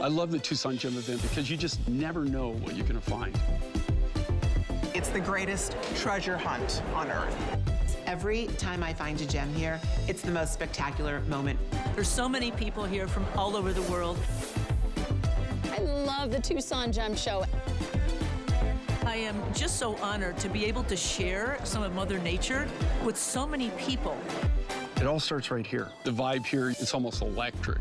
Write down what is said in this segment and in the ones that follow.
I love the Tucson Gem event because you just never know what you're gonna find. It's the greatest treasure hunt on earth. Every time I find a gem here, it's the most spectacular moment. There's so many people here from all over the world. I love the Tucson Gem Show. I am just so honored to be able to share some of Mother Nature with so many people. It all starts right here. The vibe here, it's almost electric.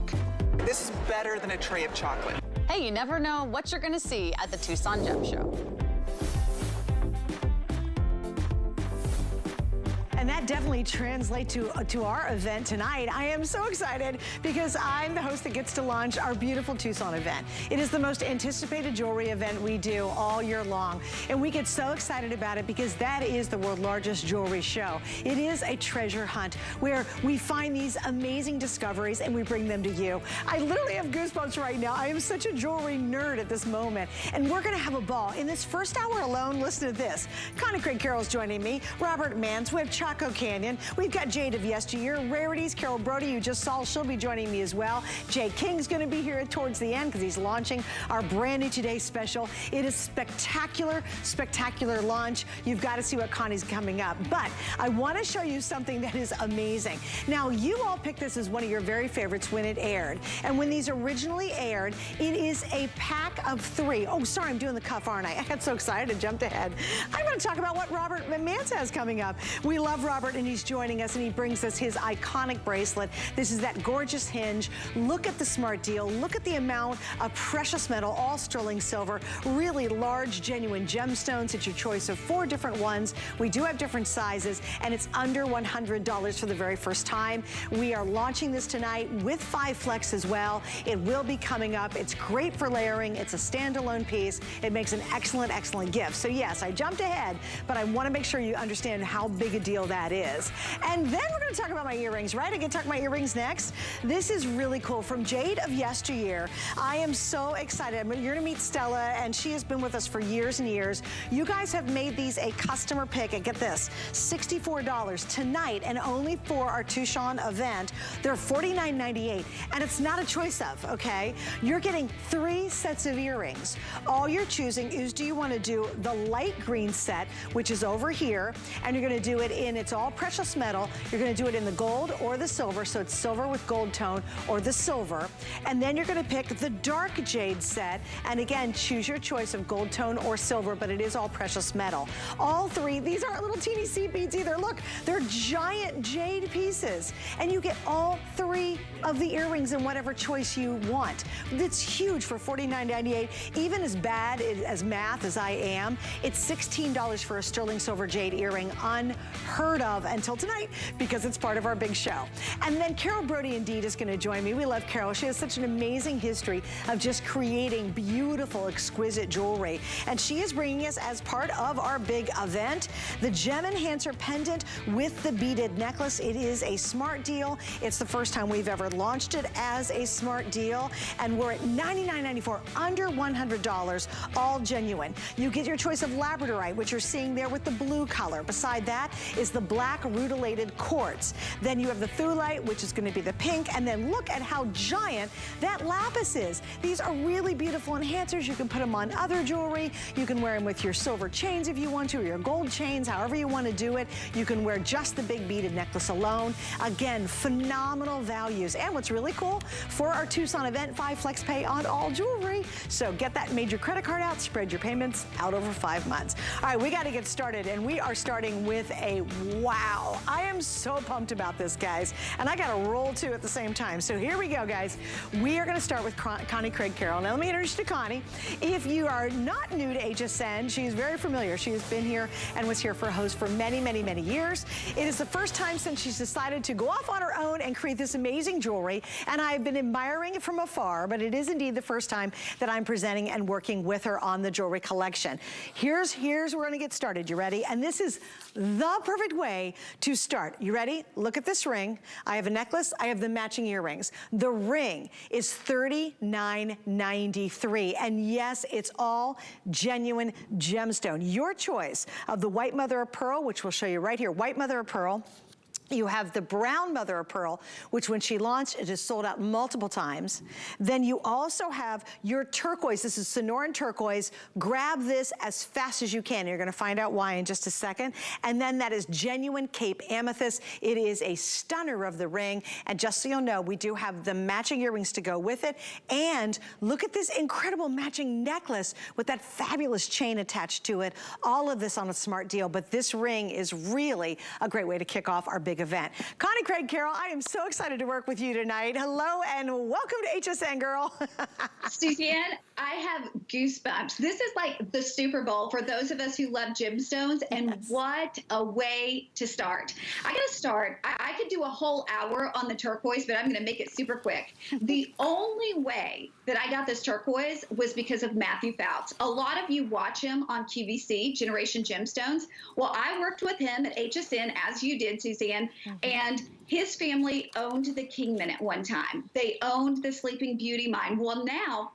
This is better than a tray of chocolate. Hey, you never know what you're gonna see at the Tucson Gem Show. And that definitely translates to our event tonight. I am so excited because I'm the host that gets to launch our beautiful Tucson event. It is the most anticipated jewelry event we do all year long. And we get so excited about it because that is the world's largest jewelry show. It is a treasure hunt where we find these amazing discoveries and we bring them to you. I literally have goosebumps right now. I am such a jewelry nerd at this moment. And we're gonna have a ball. In this first hour alone, listen to this. Connie Craig Carroll's joining me, Robert Mans, we have Chaco Canyon. We've got Jade of Yesteryear, Rarities, Carol Brody, you just saw, she'll be joining me as well. Jay King's gonna be here towards the end because he's launching our brand new Today special. It is spectacular, spectacular launch. You've got to see what Connie's coming up. But I want to show you something that is amazing. Now, you all picked this as one of your very favorites when it aired. And when these originally aired, it is a pack of 3. Oh, sorry, I'm doing the cuff, aren't I? I got so excited, I jumped ahead. I'm going to talk about what Robert Mans has coming up. We love Robert, and he's joining us, and he brings us his iconic bracelet. This is that gorgeous hinge. Look at the smart deal. Look at the amount of precious metal, all sterling silver, really large, genuine gemstones. It's your choice of 4 different ones. We do have different sizes, and it's under $100 for the very first time. We are launching this tonight with 5 flex as well. It will be coming up. It's great for layering. It's a standalone piece. It makes an excellent, excellent gift. So yes, I jumped ahead, but I want to make sure you understand how big a deal that is. And then we're going to talk about my earrings, right? I get to talk about my earrings next. This is really cool. From Jade of Yesteryear, I am so excited. You're going to meet Stella, and she has been with us for years and years. You guys have made these a customer pick, and get this, $64 tonight, and only for our Tucson event. They're $49.98, and it's not a choice of, okay? You're getting 3 sets of earrings. All you're choosing is, do you want to do the light green set, which is over here, and you're going to do it in, it's all precious metal. You're going to do it in the gold or the silver, so it's silver with gold tone or the silver. And then you're going to pick the dark jade set, and again, choose your choice of gold tone or silver, but it is all precious metal. All 3, these aren't little teeny seed beads either. Look, they're giant jade pieces, and you get all 3 of the earrings in whatever choice you want. It's huge for $49.98. Even as bad as math as I am, it's $16 for a sterling silver jade earring, unheard of until tonight because it's part of our big show. And then Carol Brody indeed is going to join me. We love Carol. She has such an amazing history of just creating beautiful, exquisite jewelry. And she is bringing us, as part of our big event, the Gem Enhancer Pendant with the beaded necklace. It is a smart deal. It's the first time we've ever launched it as a smart deal. And we're at $99.94, under $100, all genuine. You get your choice of labradorite, which you're seeing there with the blue color. Beside that is the black rutilated quartz. Then you have the thulite, which is going to be the pink. And then look at how giant that lapis is. These are really beautiful enhancers. You can put them on other jewelry. You can wear them with your silver chains if you want to, or your gold chains, however you want to do it. You can wear just the big beaded necklace alone. Again, phenomenal values. And what's really cool, for our Tucson event, 5 flex pay on all jewelry. So get that major credit card out, spread your payments out over 5 months. All right, we got to get started, and we are starting with a wow. I am so pumped about this, guys, and I got to roll too at the same time. So here we go, guys. We are going to start with Connie Craig Carroll. Now let me introduce you to Connie. If you are not new to HSN, she's very familiar. She has been here and was here for a host for many, many, many years. It is the first time since she's decided to go off on her own and create this amazing jewelry, and I've been admiring it from afar, but it is indeed the first time that I'm presenting and working with her on the jewelry collection. Here's where we're going to get started. You ready? And this is the perfect way to start. You ready? Look at this ring. I have a necklace. I have the matching earrings. The ring is $39.93. And yes, it's all genuine gemstone. Your choice of the white mother of pearl, which we'll show you right here. White mother of pearl. You have the brown mother of pearl, which when she launched, it has sold out multiple times. Then you also have your turquoise. This is Sonoran turquoise. Grab this as fast as you can. You're gonna find out why in just a second. And then that is genuine Cape amethyst. It is a stunner of the ring. And just so you'll know, we do have the matching earrings to go with it. And look at this incredible matching necklace with that fabulous chain attached to it. All of this on a smart deal, but this ring is really a great way to kick off our big event. Connie Craig Carroll, I am so excited to work with you tonight. Hello and welcome to HSN, girl. Suzanne, I have goosebumps. This is like the Super Bowl for those of us who love gemstones, and what a way to start. I gotta start. I could do a whole hour on the turquoise, but I'm gonna make it super quick. The only way that I got this turquoise was because of Matthew Fouts. A lot of you watch him on QVC, Generation Gemstones. Well, I worked with him at HSN, as you did, Suzanne, and his family owned the Kingman at one time. They owned the Sleeping Beauty mine. Well, now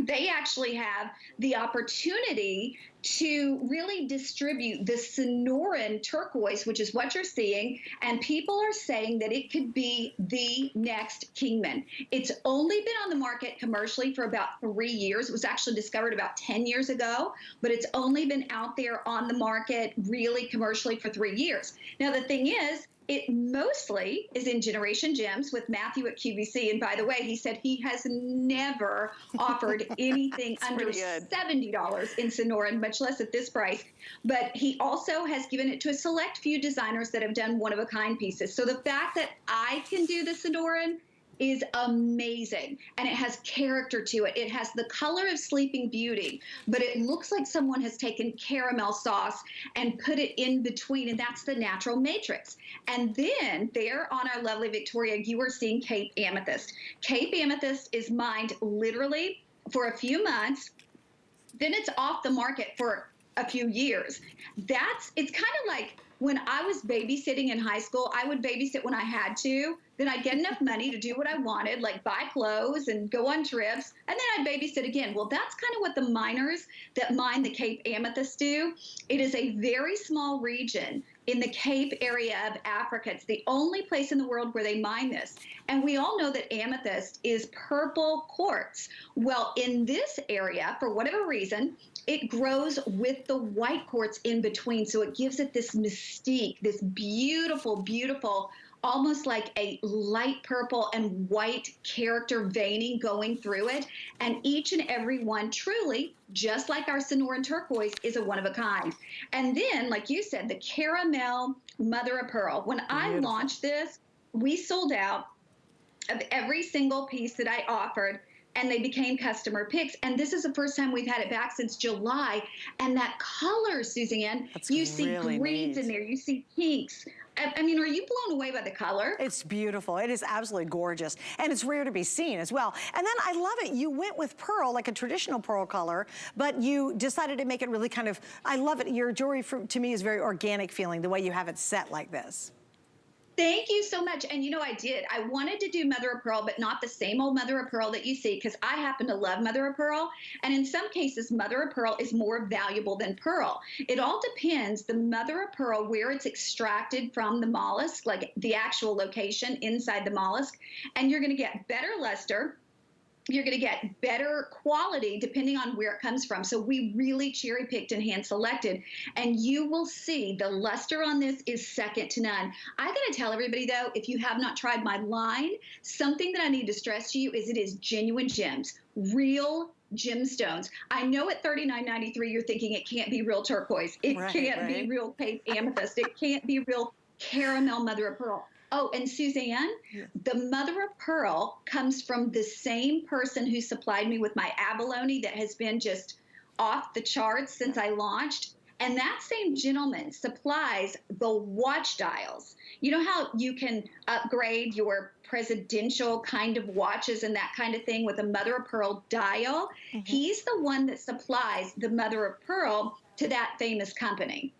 they actually have the opportunity to really distribute the Sonoran turquoise, which is what you're seeing, and people are saying that it could be the next Kingman. It's only been on the market commercially for about 3 years. It was actually discovered about 10 years ago, but it's only been out there on the market really commercially for 3 years. Now, the thing is, it mostly is in Generation Gems with Matthew at QVC. And by the way, he said he has never offered anything under $70 in Sonoran, much less at this price. But he also has given it to a select few designers that have done one-of-a-kind pieces. So the fact that I can do the Sonoran is amazing, and it has character to it. It has the color of Sleeping Beauty, but it looks like someone has taken caramel sauce and put it in between, and that's the natural matrix. And then there on our lovely Victoria, you are seeing Cape Amethyst. Cape Amethyst is mined literally for a few months, then it's off the market for a few years. It's kind of like when I was babysitting in high school. I would babysit when I had to. Then I'd get enough money to do what I wanted, like buy clothes and go on trips, and then I'd babysit again. Well, that's kind of what the miners that mine the Cape Amethyst do. It is a very small region in the Cape area of Africa. It's the only place in the world where they mine this. And we all know that amethyst is purple quartz. Well, in this area, for whatever reason, it grows with the white quartz in between. So it gives it this mystique, this beautiful, beautiful, almost like a light purple and white character veining going through it. And each and every one truly, just like our Sonoran turquoise, is a one-of-a-kind. And then, like you said, the caramel mother of pearl. When I launched this, we sold out of every single piece that I offered, and they became customer picks. And this is the first time we've had it back since July. And that color, Suzanne, you see greens in there, you see pinks. I mean, are you blown away by the color? It's beautiful. It is absolutely gorgeous. And it's rare to be seen as well. And then I love it. You went with pearl, like a traditional pearl color, but you decided to make it really kind of, I love it. Your jewelry, to me, is very organic feeling, the way you have it set like this. Thank you so much. And you know, I did. I wanted to do mother of pearl, but not the same old mother of pearl that you see, because I happen to love mother of pearl. And in some cases, mother of pearl is more valuable than pearl. It all depends, the mother of pearl, where it's extracted from the mollusk, like the actual location inside the mollusk. And you're going to get better luster. You're going to get better quality depending on where it comes from. So we really cherry picked and hand selected, and you will see the luster on this is second to none. I got to tell everybody though, if you have not tried my line, something that I need to stress to you is it is genuine gems, real gemstones. I know at $39.93 you're thinking it can't be real turquoise. It can't be real Cape amethyst. It can't be real caramel mother of pearl. Oh, and Suzanne, the mother of pearl comes from the same person who supplied me with my abalone that has been just off the charts since I launched. And that same gentleman supplies the watch dials. You know how you can upgrade your presidential kind of watches and that kind of thing with a mother of pearl dial? He's the one that supplies the mother of pearl to that famous company.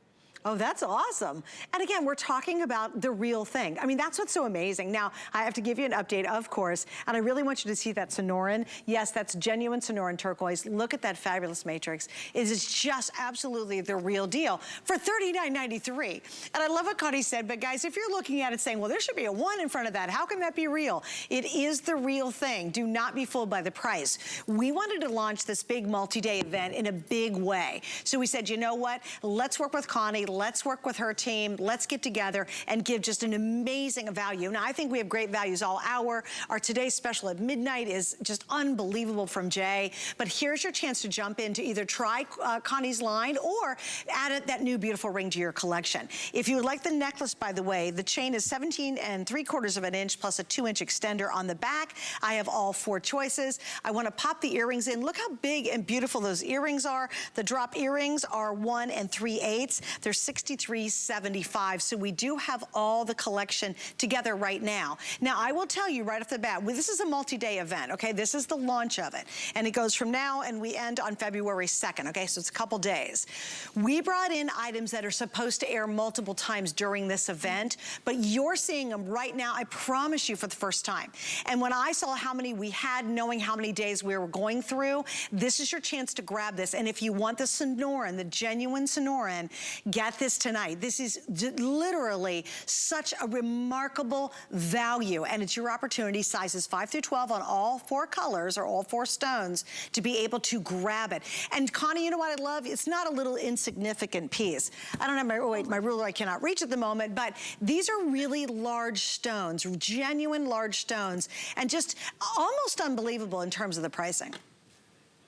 Oh, that's awesome. And again, we're talking about the real thing. I mean, that's what's so amazing. Now, I have to give you an update, of course, and I really want you to see that Sonoran. Yes, that's genuine Sonoran turquoise. Look at that fabulous matrix. It is just absolutely the real deal for $39.93. And I love what Connie said, but guys, if you're looking at it saying, well, there should be a 1 in front of that, how can that be real? It is the real thing. Do not be fooled by the price. We wanted to launch this big multi-day event in a big way. So we said, you know what? Let's work with Connie. Let's work with her team. Let's get together and give just an amazing value. Now, I think we have great values all hour. Our today's special at midnight is just unbelievable from Jay. But here's your chance to jump in to either try Connie's line or add that new beautiful ring to your collection. If you would like the necklace, by the way, the chain is 17 3/4 of an inch plus a 2-inch extender on the back. I have all 4 choices. I want to pop the earrings in. Look how big and beautiful those earrings are. The drop earrings are 1 3/8. They're $63.75. So we do have all the collection together right now. Now, I will tell you right off the bat, this is a multi-day event, okay? This is the launch of it. And it goes from now and we end on February 2nd, okay? So it's a couple days. We brought in items that are supposed to air multiple times during this event, but you're seeing them right now, I promise you, for the first time. And when I saw how many we had, knowing how many days we were going through, this is your chance to grab this. And if you want the Sonoran, the genuine Sonoran, get this tonight. This is literally such a remarkable value, and it's your opportunity, sizes 5 through 12 on all 4 colors or all 4 stones, to be able to grab it. And Connie, you know what I love? It's not a little insignificant piece. I don't have my ruler, I cannot reach at the moment, but these are really large stones, genuine large stones, and just almost unbelievable in terms of the pricing.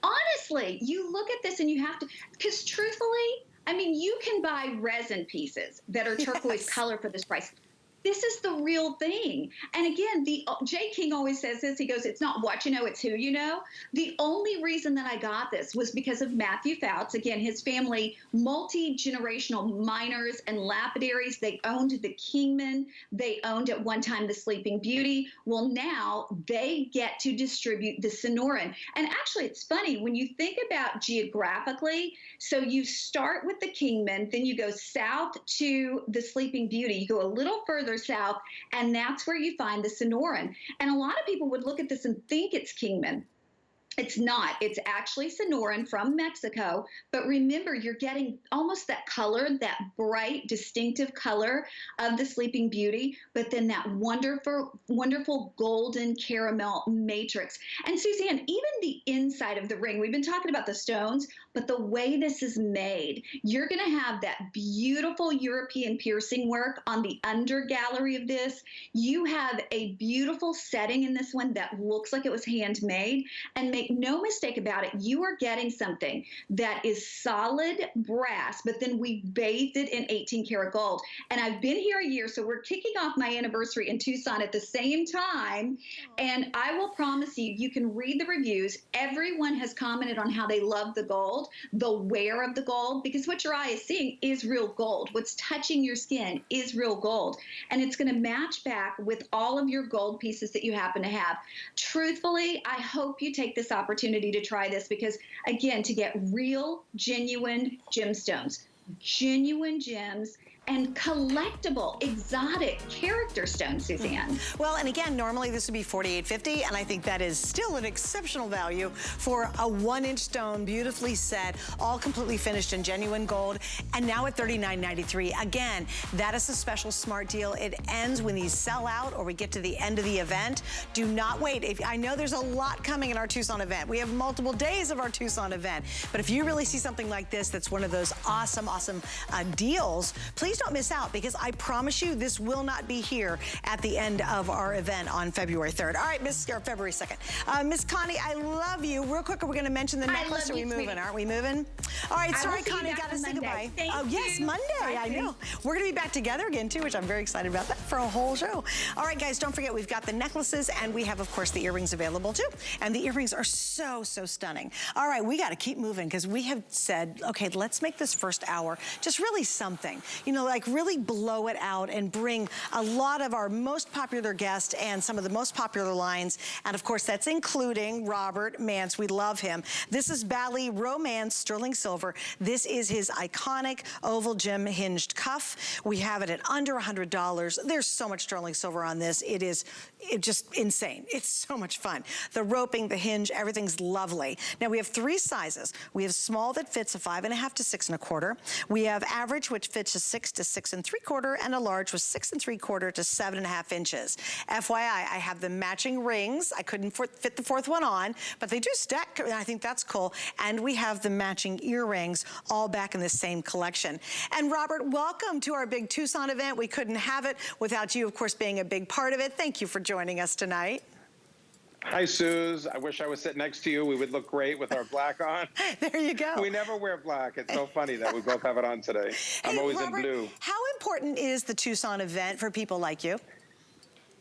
Honestly, you look at this and you have to, because truthfully, I mean, you can buy resin pieces that are turquoise color for this price. This is the real thing. And again, Jay King always says this. He goes, it's not what you know, it's who you know. The only reason that I got this was because of Matthew Fouts. Again, his family, multi-generational miners and lapidaries. They owned the Kingman. They owned at one time the Sleeping Beauty. Well, now they get to distribute the Sonoran. And actually, it's funny when you think about geographically. So you start with the Kingman, then you go south to the Sleeping Beauty. You go a little further south, and that's where you find the Sonoran. And a lot of people would look at this and think it's Kingman. It's not. It's actually Sonoran from Mexico. But remember, you're getting almost that color, that bright, distinctive color of the Sleeping Beauty, but then that wonderful, wonderful golden caramel matrix. And Suzanne, even the inside of the ring, we've been talking about the stones, but the way this is made, you're going to have that beautiful European piercing work on the under gallery of this. You have a beautiful setting in this one that looks like it was handmade. And make no mistake about it, you are getting something that is solid brass, but then we bathed it in 18 karat gold. And I've been here a year, so we're kicking off my anniversary in Tucson at the same time. And I will promise you, you can read the reviews. Everyone has commented on how they love the gold, the wear of the gold, because what your eye is seeing is real gold. What's touching your skin is real gold. And it's going to match back with all of your gold pieces that you happen to have. Truthfully, I hope you take this opportunity to try this, because again, to get real, genuine gemstones, genuine gems, and collectible, exotic character stones, Suzanne. Well, and again, normally this would be $48.50, and I think that is still an exceptional value for a 1-inch stone, beautifully set, all completely finished in genuine gold, and now at $39.93. Again, that is a special smart deal. It ends when these sell out or we get to the end of the event. Do not wait. I know there's a lot coming in our Tucson event. We have multiple days of our Tucson event, but if you really see something like this that's one of those awesome, awesome deals, please don't miss out, because I promise you this will not be here at the end of our event on February 3rd. All right, February 2nd. Miss Connie, I love you. Real quick, we're going to mention the necklace. Are we moving? Aren't we moving? All right, sorry, Connie, got to say goodbye. Oh, yes, Monday. I know. We're going to be back together again, too, which I'm very excited about that for a whole show. All right, guys, don't forget, we've got the necklaces, and we have, of course, the earrings available, too. And the earrings are so, so stunning. All right, we got to keep moving, because we have said, okay, let's make this first hour just really something. You know, know, like really blow it out and bring a lot of our most popular guests and some of the most popular lines. And of course, that's including Robert Mance. We love him. This is Bali Romanse sterling silver. This is his iconic oval gem hinged cuff. We have it at under $100. There's so much sterling silver on this. It's just insane. It's so much fun. The roping, the hinge, everything's lovely. Now we have 3 sizes. We have small that fits a 5.5 to 6 1/4. We have average, which fits a 6 to 6 3/4, and a large with 6 3/4 to 7.5 inches. FYI, I have the matching rings. I couldn't fit the 4th one on, but they do stack, and I think that's cool. And we have the matching earrings all back in the same collection. And Robert, welcome to our big Tucson event. We couldn't have it without you, of course, being a big part of it. Thank you for joining us tonight. Hi, Suze. I wish I was sitting next to you. We would look great with our black on. There you go. We never wear black. It's so funny that we both have it on today. I'm always Robert, in blue. How important is the Tucson event for people like you?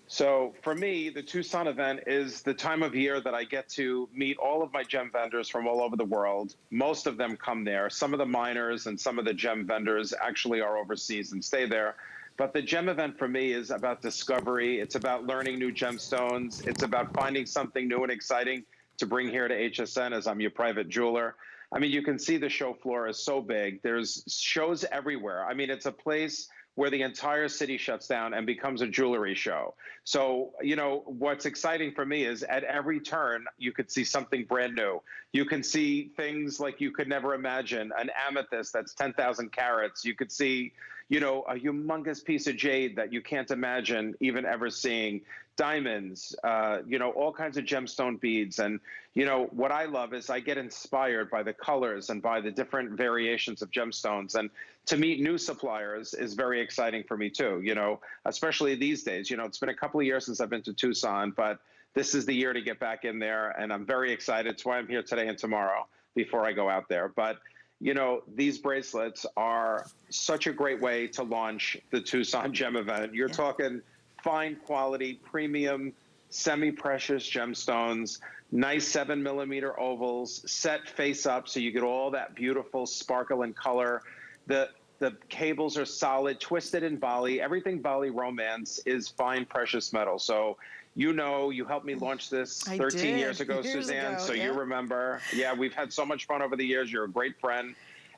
So for me, the Tucson event is the time of year that I get to meet all of my gem vendors from all over the world. Most of them come there. Some of the miners and some of the gem vendors actually are overseas and stay there. But the gem event for me is about discovery. It's about learning new gemstones. It's about finding something new and exciting to bring here to HSN, as I'm your private jeweler. I mean, you can see the show floor is so big. There's shows everywhere. I mean, it's a place where the entire city shuts down and becomes a jewelry show. So, you know, what's exciting for me is at every turn, you could see something brand new. You can see things like you could never imagine, an amethyst that's 10,000 carats. You could see, you know, a humongous piece of jade that you can't imagine even ever seeing, diamonds, you know, all kinds of gemstone beads. And, you know, what I love is I get inspired by the colors and by the different variations of gemstones. And to meet new suppliers is very exciting for me too, you know, especially these days. You know, it's been a couple of years since I've been to Tucson, but this is the year to get back in there. And I'm very excited. It's why I'm here today and tomorrow before I go out there. But you know, these bracelets are such a great way to launch the Tucson Gem event. You're talking fine quality, premium, semi-precious gemstones, nice 7mm ovals, set face up so you get all that beautiful sparkle and color. The cables are solid, twisted in Bali. Everything Bali Romanse is fine precious metal. So you know, you helped me launch this 13 years ago, Suzanne, so you remember. Yeah, we've had so much fun over the years. You're a great friend.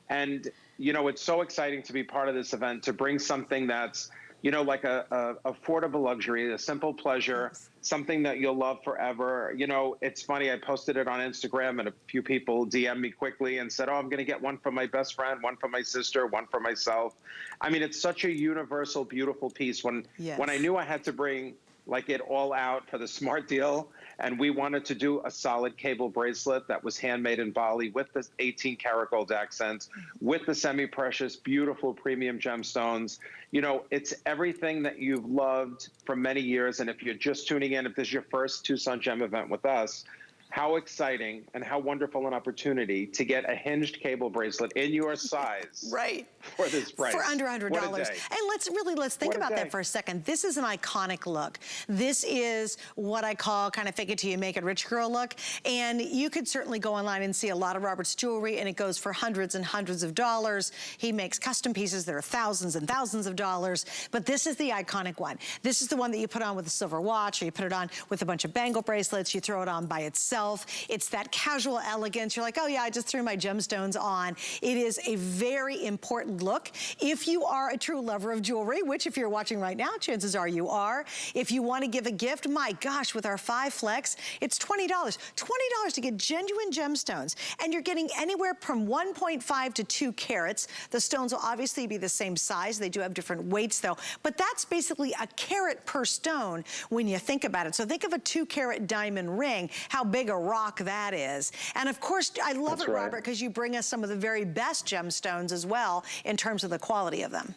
And, you know, it's so exciting to be part of this event, to bring something that's, you know, like a affordable luxury, a simple pleasure, something that you'll love forever. You know, it's funny, I posted it on Instagram and a few people DM'd me quickly and said, oh, I'm going to get one for my best friend, one for my sister, one for myself. I mean, it's such a universal, beautiful piece. When I knew I had to bring like it all out for the smart deal, and we wanted to do a solid cable bracelet that was handmade in Bali with the 18 karat gold accents, with the semi-precious, beautiful premium gemstones. You know, it's everything that you've loved for many years. And if you're just tuning in, if this is your first Tucson Gem event with us, how exciting and how wonderful an opportunity to get a hinged cable bracelet in your size. Right. For this price. For under $100. And let's think about that for a second. This is an iconic look. This is what I call kind of fake it till you make it rich girl look. And you could certainly go online and see a lot of Robert's jewelry, and it goes for hundreds and hundreds of dollars. He makes custom pieces that are thousands and thousands of dollars. But this is the iconic one. This is the one that you put on with a silver watch, or you put it on with a bunch of bangle bracelets. You throw it on by itself. It's that casual elegance. You're like, oh yeah, I just threw my gemstones on. It is a very important look. If you are a true lover of jewelry, which if you're watching right now, chances are you are. If you want to give a gift, my gosh, with our 5 flex, it's $20. $20 to get genuine gemstones. And you're getting anywhere from 1.5 to 2 carats. The stones will obviously be the same size. They do have different weights though. But that's basically a carat per stone when you think about it. So think of a 2-carat diamond ring, how big a rock that is. And of course, I love it, Robert, because you bring us some of the very best gemstones as well in terms of the quality of them.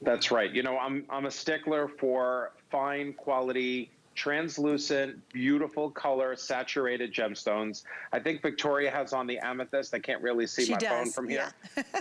That's right. You know, I'm a stickler for fine quality, translucent, beautiful color, saturated gemstones. I think Victoria has on the amethyst. I can't really see my phone from here.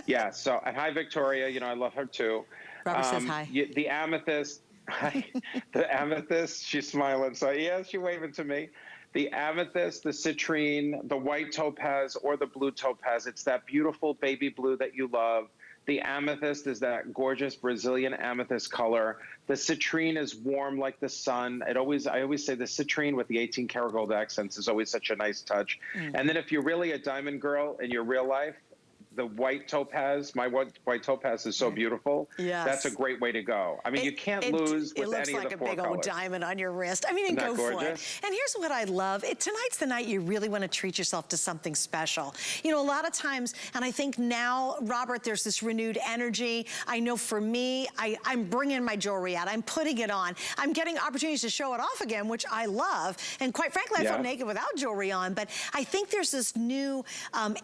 Yeah. So, and hi, Victoria. You know, I love her too. Robert says hi. The amethyst. Hi. The amethyst. She's smiling. So yeah, she's waving to me. The amethyst, the citrine, the white topaz, or the blue topaz. It's that beautiful baby blue that you love. The amethyst is that gorgeous Brazilian amethyst color. The citrine is warm like the sun. I always say the citrine with the 18 karat gold accents is always such a nice touch. And then if you're really a diamond girl in your real life, the white topaz, my white topaz is so beautiful. Yes. That's a great way to go. I mean, you can't lose with any of the four colors. It looks like a big old diamond on your wrist. I mean, and go for it. And here's what I love. Tonight's the night you really want to treat yourself to something special. You know, a lot of times, and I think now, Robert, there's this renewed energy. I know for me, I'm bringing my jewelry out. I'm putting it on. I'm getting opportunities to show it off again, which I love. And quite frankly, I feel naked without jewelry on. But I think there's this new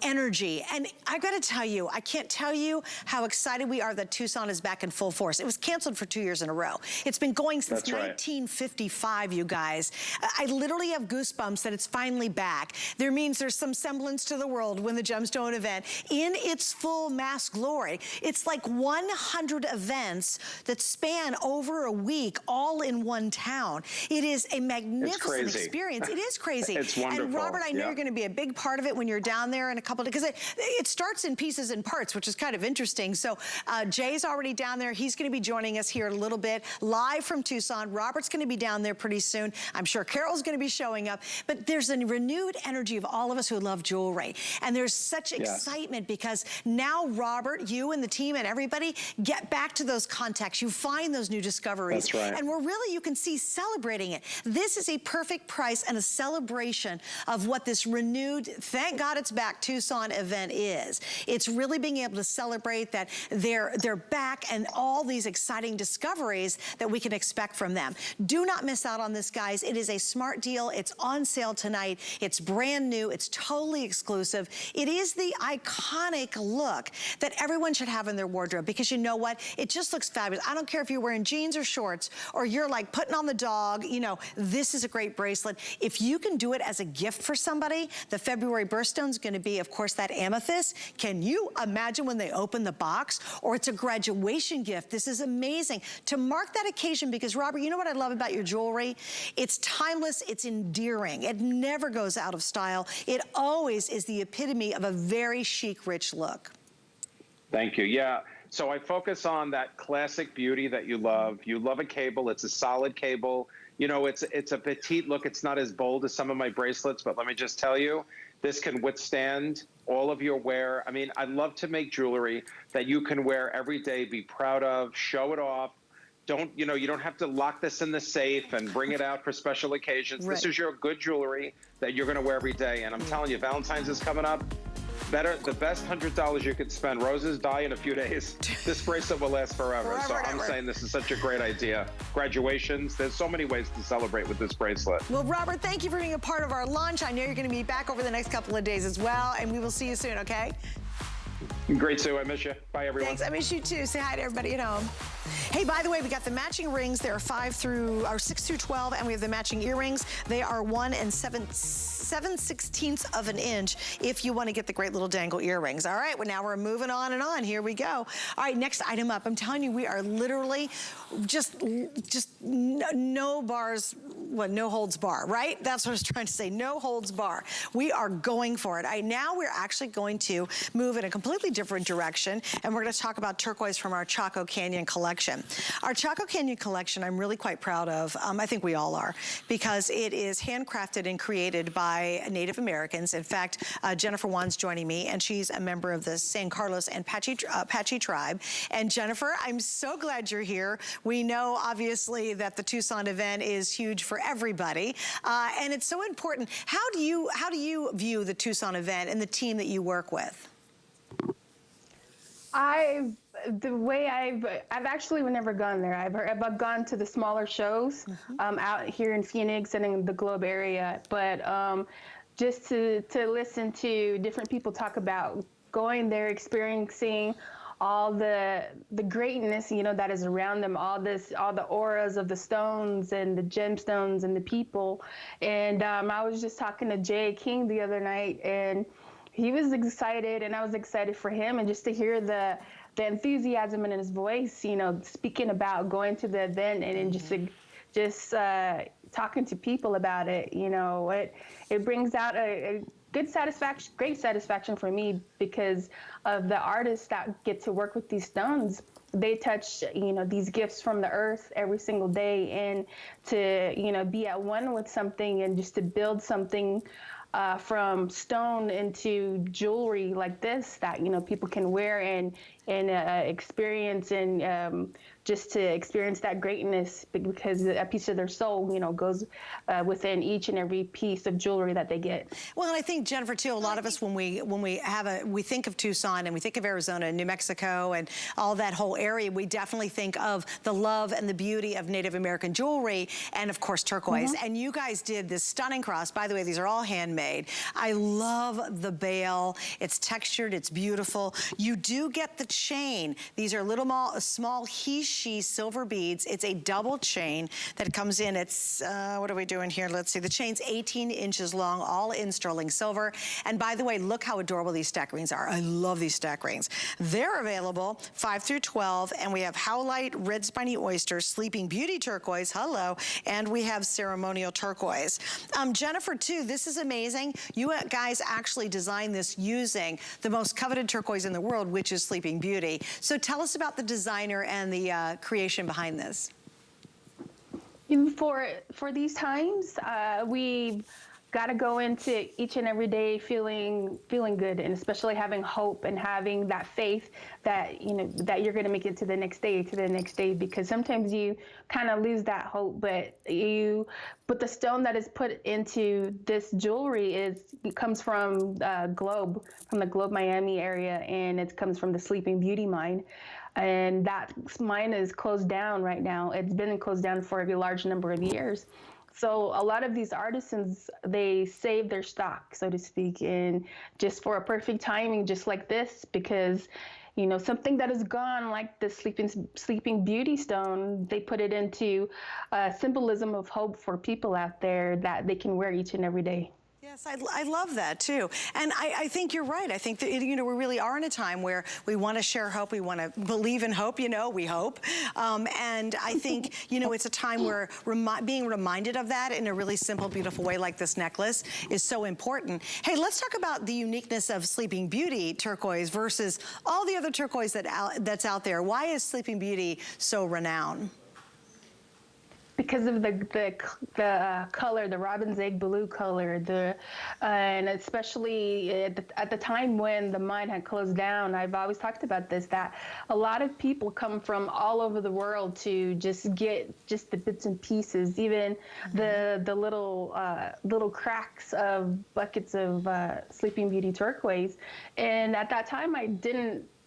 energy. And I've got to tell you, I can't tell you how excited we are that Tucson is back in full force. It was canceled for 2 years in a row. It's been going since 1955, you guys. I literally have goosebumps that it's finally back. There means there's some semblance to the world when the Gemstone event in its full mass glory. It's like 100 events that span over a week, all in one town. It is a magnificent experience. It is crazy. It's wonderful. And Robert, I know you're going to be a big part of it when you're down there in a couple of, because it starts in pieces and parts, which is kind of interesting. So Jay's already down there. He's going to be joining us here in a little bit, live from Tucson. Robert's going to be down there pretty soon. I'm sure Carol's going to be showing up. But there's a renewed energy of all of us who love jewelry. And there's such excitement because now, Robert, you and the team and everybody get back to those contacts. You find those new discoveries. That's right. And we're really, you can see, celebrating it. This is a perfect price and a celebration of what this renewed, thank God it's back, Tucson event is. It's really being able to celebrate that they're back and all these exciting discoveries that we can expect from them. Do not miss out on this, guys. It is a smart deal. It's on sale tonight. It's brand new. It's totally exclusive. It is the iconic look that everyone should have in their wardrobe because you know what? It just looks fabulous. I don't care if you're wearing jeans or shorts or you're like putting on the dog, you know, this is a great bracelet. If you can do it as a gift for somebody, the February birthstone is going to be, of course, that amethyst. Can you imagine when they open the box? Or it's a graduation gift. This is amazing to mark that occasion because, Robert, you know what I love about your jewelry? It's timeless. It's endearing. It never goes out of style. It always is the epitome of a very chic, rich look. Thank you. Yeah. So I focus on that classic beauty that you love. You love a cable. It's a solid cable. You know, it's a petite look. It's not as bold as some of my bracelets, but let me just tell you, this can withstand all of your wear. I mean, I love to make jewelry that you can wear every day, be proud of, show it off. You don't have to lock this in the safe and bring it out for special occasions. This is your good jewelry that you're going to wear every day. And I'm telling you, Valentine's is coming up. The best $100 you could spend. Roses die in a few days. This bracelet will last forever. So I'm saying this is such a great idea. Graduations, there's so many ways to celebrate with this bracelet. Well, Robert, thank you for being a part of our lunch. I know you're going to be back over the next couple of days as well, and we will see you soon, okay? Great, Sue. I miss you. Bye, everyone. Thanks. I miss you, too. Say hi to everybody at home. Hey, by the way, we got the matching rings. There are 6 through 12, and we have the matching earrings. They are 1 7/16 of an inch if you want to get the great little dangle earrings. All right, well, now we're moving on and on. Here we go. All right, next item up. I'm telling you, we are literally just no bars, no holds bar, right? That's what I was trying to say, no holds bar. We are going for it. All right, now we're actually going to move in a completely different direction, and we're going to talk about turquoise from our Chaco Canyon collection. Our Chaco Canyon collection, I'm really quite proud of. I think we all are, because it is handcrafted and created by Native Americans. In fact, Jennifer Wan's joining me, and she's a member of the San Carlos and Apache tribe. And Jennifer, I'm so glad you're here. We know, obviously, that the Tucson event is huge for everybody, and it's so important. How do you view the Tucson event and the team that you work with? I've actually never gone there. I've gone to the smaller shows out here in Phoenix and in the Globe area, but just to listen to different people talk about going there, experiencing all the greatness, you know, that is around them, all the auras of the stones and the gemstones and the people. And I was just talking to Jay King the other night, and he was excited, and I was excited for him, and just to hear the enthusiasm in his voice, you know, speaking about going to the event and just talking to people about it, you know, it brings out a great satisfaction for me because of the artists that get to work with these stones. They touch, these gifts from the earth every single day, and to, be at one with something and just to build something from stone into jewelry like this that, people can wear and experience, and just to experience that greatness, because a piece of their soul, goes within each and every piece of jewelry that they get. Well, and I think, Jennifer, too, a lot of us, when we think of Tucson and we think of Arizona and New Mexico and all that whole area, we definitely think of the love and the beauty of Native American jewelry and, of course, turquoise. And you guys did this stunning cross. By the way, these are all handmade. I love the bail. It's textured. It's beautiful. You do get the chain. These are little small he-she silver beads. It's a double chain that comes in. It's, what are we doing here? Let's see. The chain's 18 inches long, all in sterling silver. And by the way, look how adorable these stack rings are. I love these stack rings. They're available 5 through 12, and we have Howlite, Red Spiny Oyster, Sleeping Beauty Turquoise, hello, and we have Ceremonial Turquoise. Jennifer, too, this is amazing. You guys actually designed this using the most coveted turquoise in the world, which is Sleeping Beauty. So tell us about the designer and the creation behind this. For these times, we've got to go into each and every day feeling good, and especially having hope and having that faith that that you're going to make it to the next day, because sometimes you kind of lose that hope. But the stone that is put into this jewelry comes from the Globe Miami area, and it comes from the Sleeping Beauty mine. And that mine is closed down right now. It's been closed down for a large number of years. So a lot of these artisans, they save their stock, so to speak, and just for a perfect timing, just like this, because something that is gone, like the Sleeping Beauty stone, they put it into symbolism of hope for people out there that they can wear each and every day. Yes, I love that, too. And I think you're right. I think that, we really are in a time where we want to share hope. We want to believe in hope, we hope. And I think, it's a time where being reminded of that in a really simple, beautiful way like this necklace is so important. Hey, let's talk about the uniqueness of Sleeping Beauty turquoise versus all the other turquoise that's out there. Why is Sleeping Beauty so renowned? Because of the color, the robin's egg blue color, and especially at the time when the mine had closed down, I've always talked about this, that a lot of people come from all over the world to just get just the bits and pieces, even the little cracks of buckets of Sleeping Beauty turquoise. And at that time, I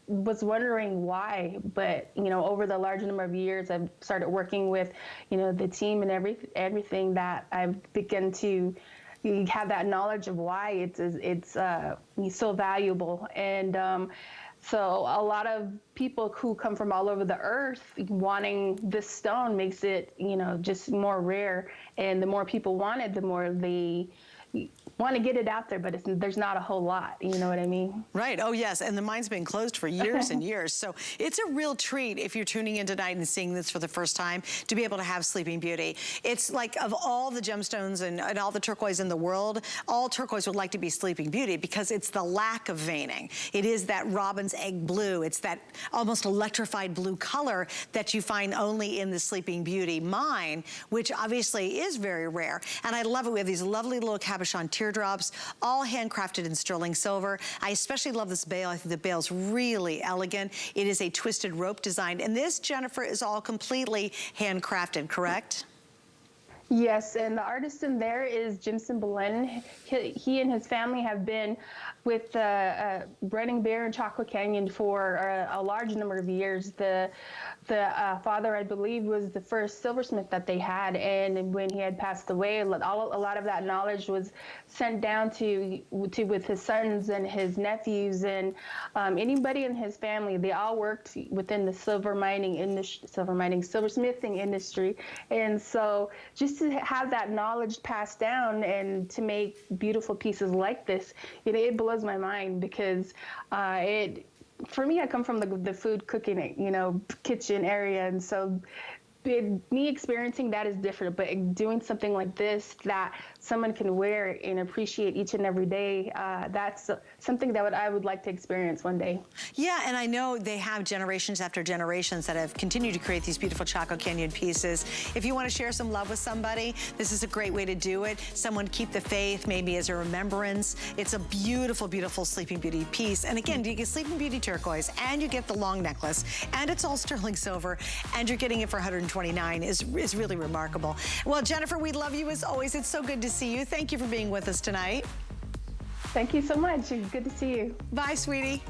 was wondering why, but over the large number of years, I've started working with the team and everything, that I've begun to have that knowledge of why it's so valuable. And so a lot of people who come from all over the earth wanting this stone makes it just more rare, and the more people want it, the more they want to get it out there, but there's not a whole lot, you know what I mean? Right, oh yes, and the mine's been closed for years and years, so it's a real treat if you're tuning in tonight and seeing this for the first time to be able to have Sleeping Beauty. It's like, of all the gemstones and all the turquoise in the world, all turquoise would like to be Sleeping Beauty because it's the lack of veining. It is that robin's egg blue. It's that almost electrified blue color that you find only in the Sleeping Beauty mine, which obviously is very rare. And I love it. We have these lovely little cabochon teardrops, all handcrafted in sterling silver. I especially love this bail. I think the bail's really elegant. It is a twisted rope design. And this, Jennifer, is all completely handcrafted, correct? Yes, and the artist in there is Gemstone Belen. He and his family have been with Running Bear in Chaco Canyon for a large number of years. The father, I believe, was the first silversmith that they had, and when he had passed away, a lot of that knowledge was sent down to with his sons and his nephews and anybody in his family. They all worked within the silversmithing industry, and so just to have that knowledge passed down and to make beautiful pieces like this, it blows my mind, because for me, I come from the food cooking, kitchen area, and so me experiencing that is different. But doing something like this that someone can wear and appreciate each and every day, that's something that I would like to experience one day. Yeah, and I know they have generations after generations that have continued to create these beautiful Chaco Canyon pieces. If you want to share some love with somebody, this is a great way to do it. Someone keep the faith, maybe as a remembrance. It's a beautiful, beautiful Sleeping Beauty piece. And again, you get Sleeping Beauty turquoise, and you get the long necklace, and it's all sterling silver, and you're getting it for $129 is really remarkable. Well, Jennifer, we love you as always. It's so good to see you. Thank you for being with us tonight. Thank you so much. Good to see you. Bye, sweetie.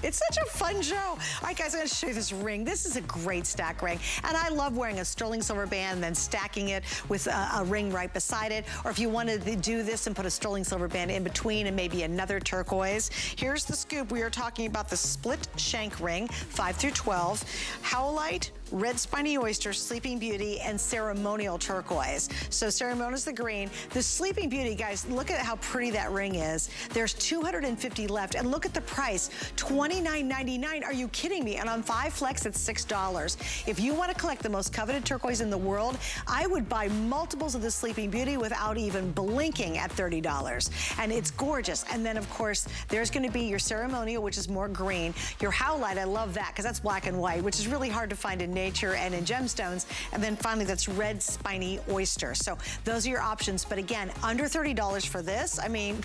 It's such a fun show. All right, guys, I'm gonna show you this ring. This is a great stack ring. And I love wearing a sterling silver band and then stacking it with a ring right beside it. Or if you wanted to do this and put a sterling silver band in between and maybe another turquoise. Here's the scoop. We are talking about the split shank ring, 5 through 12, howlite, red spiny oyster, Sleeping Beauty, and ceremonial turquoise. So ceremonial is the green. The Sleeping Beauty, guys, look at how pretty that ring is. There's 250 left, and look at the price, $29.99. Are you kidding me? And on 5 Flex, it's $6. If you want to collect the most coveted turquoise in the world, I would buy multiples of the Sleeping Beauty without even blinking at $30. And it's gorgeous. And then, of course, there's going to be your ceremonial, which is more green. Your howlite, I love that because that's black and white, which is really hard to find in nature and in gemstones. And then finally, that's red spiny oyster. So those are your options. But again, under $30 for this, I mean,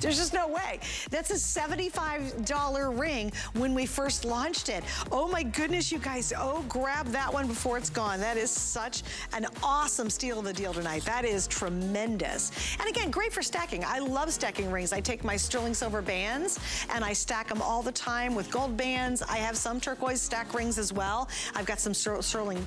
there's just no way. That's a $75 ring when we first launched it. Oh my goodness, you guys. Oh, grab that one before it's gone. That is such an awesome steal of the deal tonight. That is tremendous. And again, great for stacking. I love stacking rings. I take my sterling silver bands and I stack them all the time with gold bands. I have some turquoise stack rings as well. I've got some sterling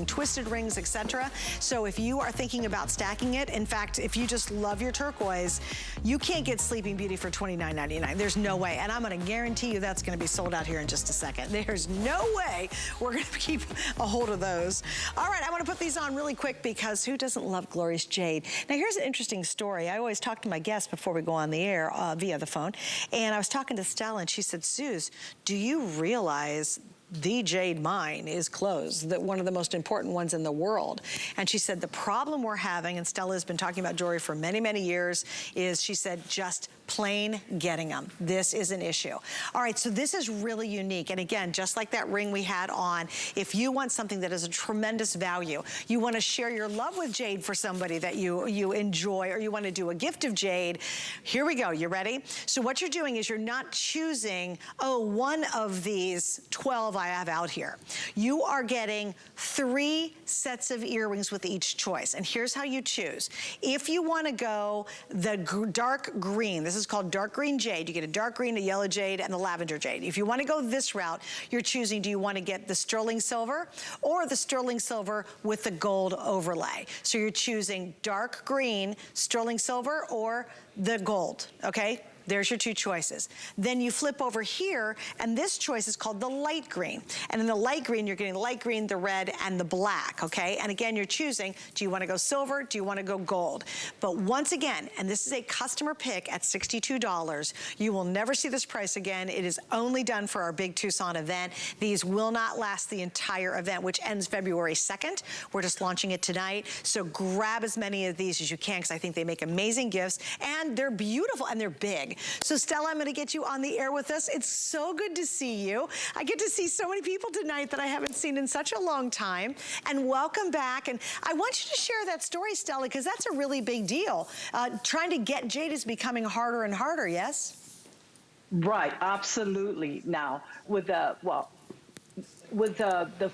twisted rings, etc. So if you are thinking about stacking it, in fact, if you just love your turquoise, you can't get Sleeping Beauty for $29.99. There's no way. And I'm going to guarantee you that's going to be sold out here in just a second. There's no way we're going to keep a hold of those. All right, I want to put these on really quick because who doesn't love glorious jade? Now, here's an interesting story. I always talk to my guests before we go on the air via the phone. And I was talking to Stella, and she said, Suze, do you realize the jade mine is closed, that one of the most important ones in the world? And she said the problem we're having, and Stella has been talking about jewelry for many, many years, is she said just plain getting them. This is an issue. All right, so this is really unique. And again, just like that ring we had on, if you want something that is a tremendous value, you want to share your love with jade for somebody that you enjoy, or you want to do a gift of jade, here we go. You ready? So what you're doing is you're not choosing, oh, one of these 12 I have out here. You are getting 3 sets of earrings with each choice. And here's how you choose. If you want to go the dark green, this is called dark green jade. You get a dark green, a yellow jade, and the lavender jade. If you want to go this route, you're choosing, do you want to get the sterling silver or the sterling silver with the gold overlay? So you're choosing dark green, sterling silver, or the gold, okay? There's your 2 choices. Then you flip over here, and this choice is called the light green. And in the light green, you're getting the light green, the red, and the black, okay? And again, you're choosing, do you want to go silver? Do you want to go gold? But once again, and this is a customer pick at $62, you will never see this price again. It is only done for our big Tucson event. These will not last the entire event, which ends February 2nd. We're just launching it tonight. So grab as many of these as you can, because I think they make amazing gifts, and they're beautiful, and they're big. So Stella, I'm gonna get you on the air with us. It's so good to see you. I get to see so many people tonight that I haven't seen in such a long time. And welcome back. And I want you to share that story, Stella, because that's a really big deal. Trying to get jade is becoming harder and harder, yes? Right, absolutely. Now, with the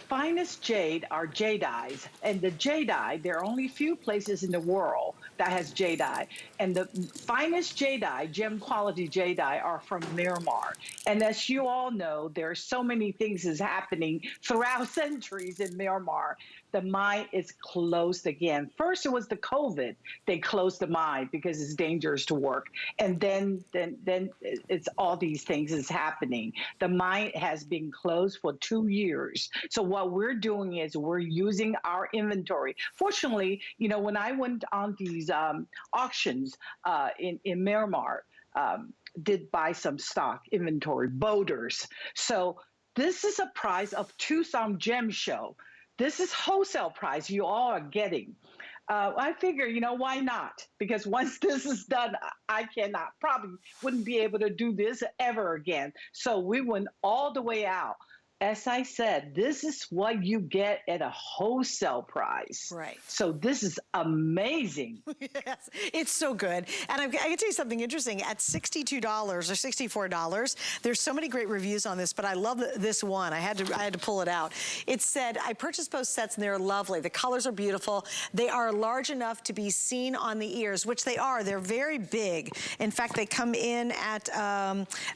finest jade are jadeeyes, and the jadeeye, there are only a few places in the world that has jadeeye, and the finest jadeeye, gem quality jadeeye, are from Miramar. And as you all know, there are so many things is happening throughout centuries in Miramar. The mine is closed again. First, it was the COVID. They closed the mine because it's dangerous to work. And then it's all these things is happening. The mine has been closed for 2 years. So what we're doing is we're using our inventory. Fortunately, you know, when I went on these auctions in Miramar, did buy some stock inventory, boaters. So this is a price of Tucson Gem Show. This is wholesale price you all are getting. I figure, why not? Because once this is done, I probably wouldn't be able to do this ever again. So we went all the way out. As I said, this is what you get at a wholesale price. Right. So this is amazing. Yes, it's so good. And I can tell you something interesting. At $62 or $64, there's so many great reviews on this, but I love this one. I had to pull it out. It said, I purchased both sets and they're lovely. The colors are beautiful. They are large enough to be seen on the ears, which they are. They're very big. In fact, they come in at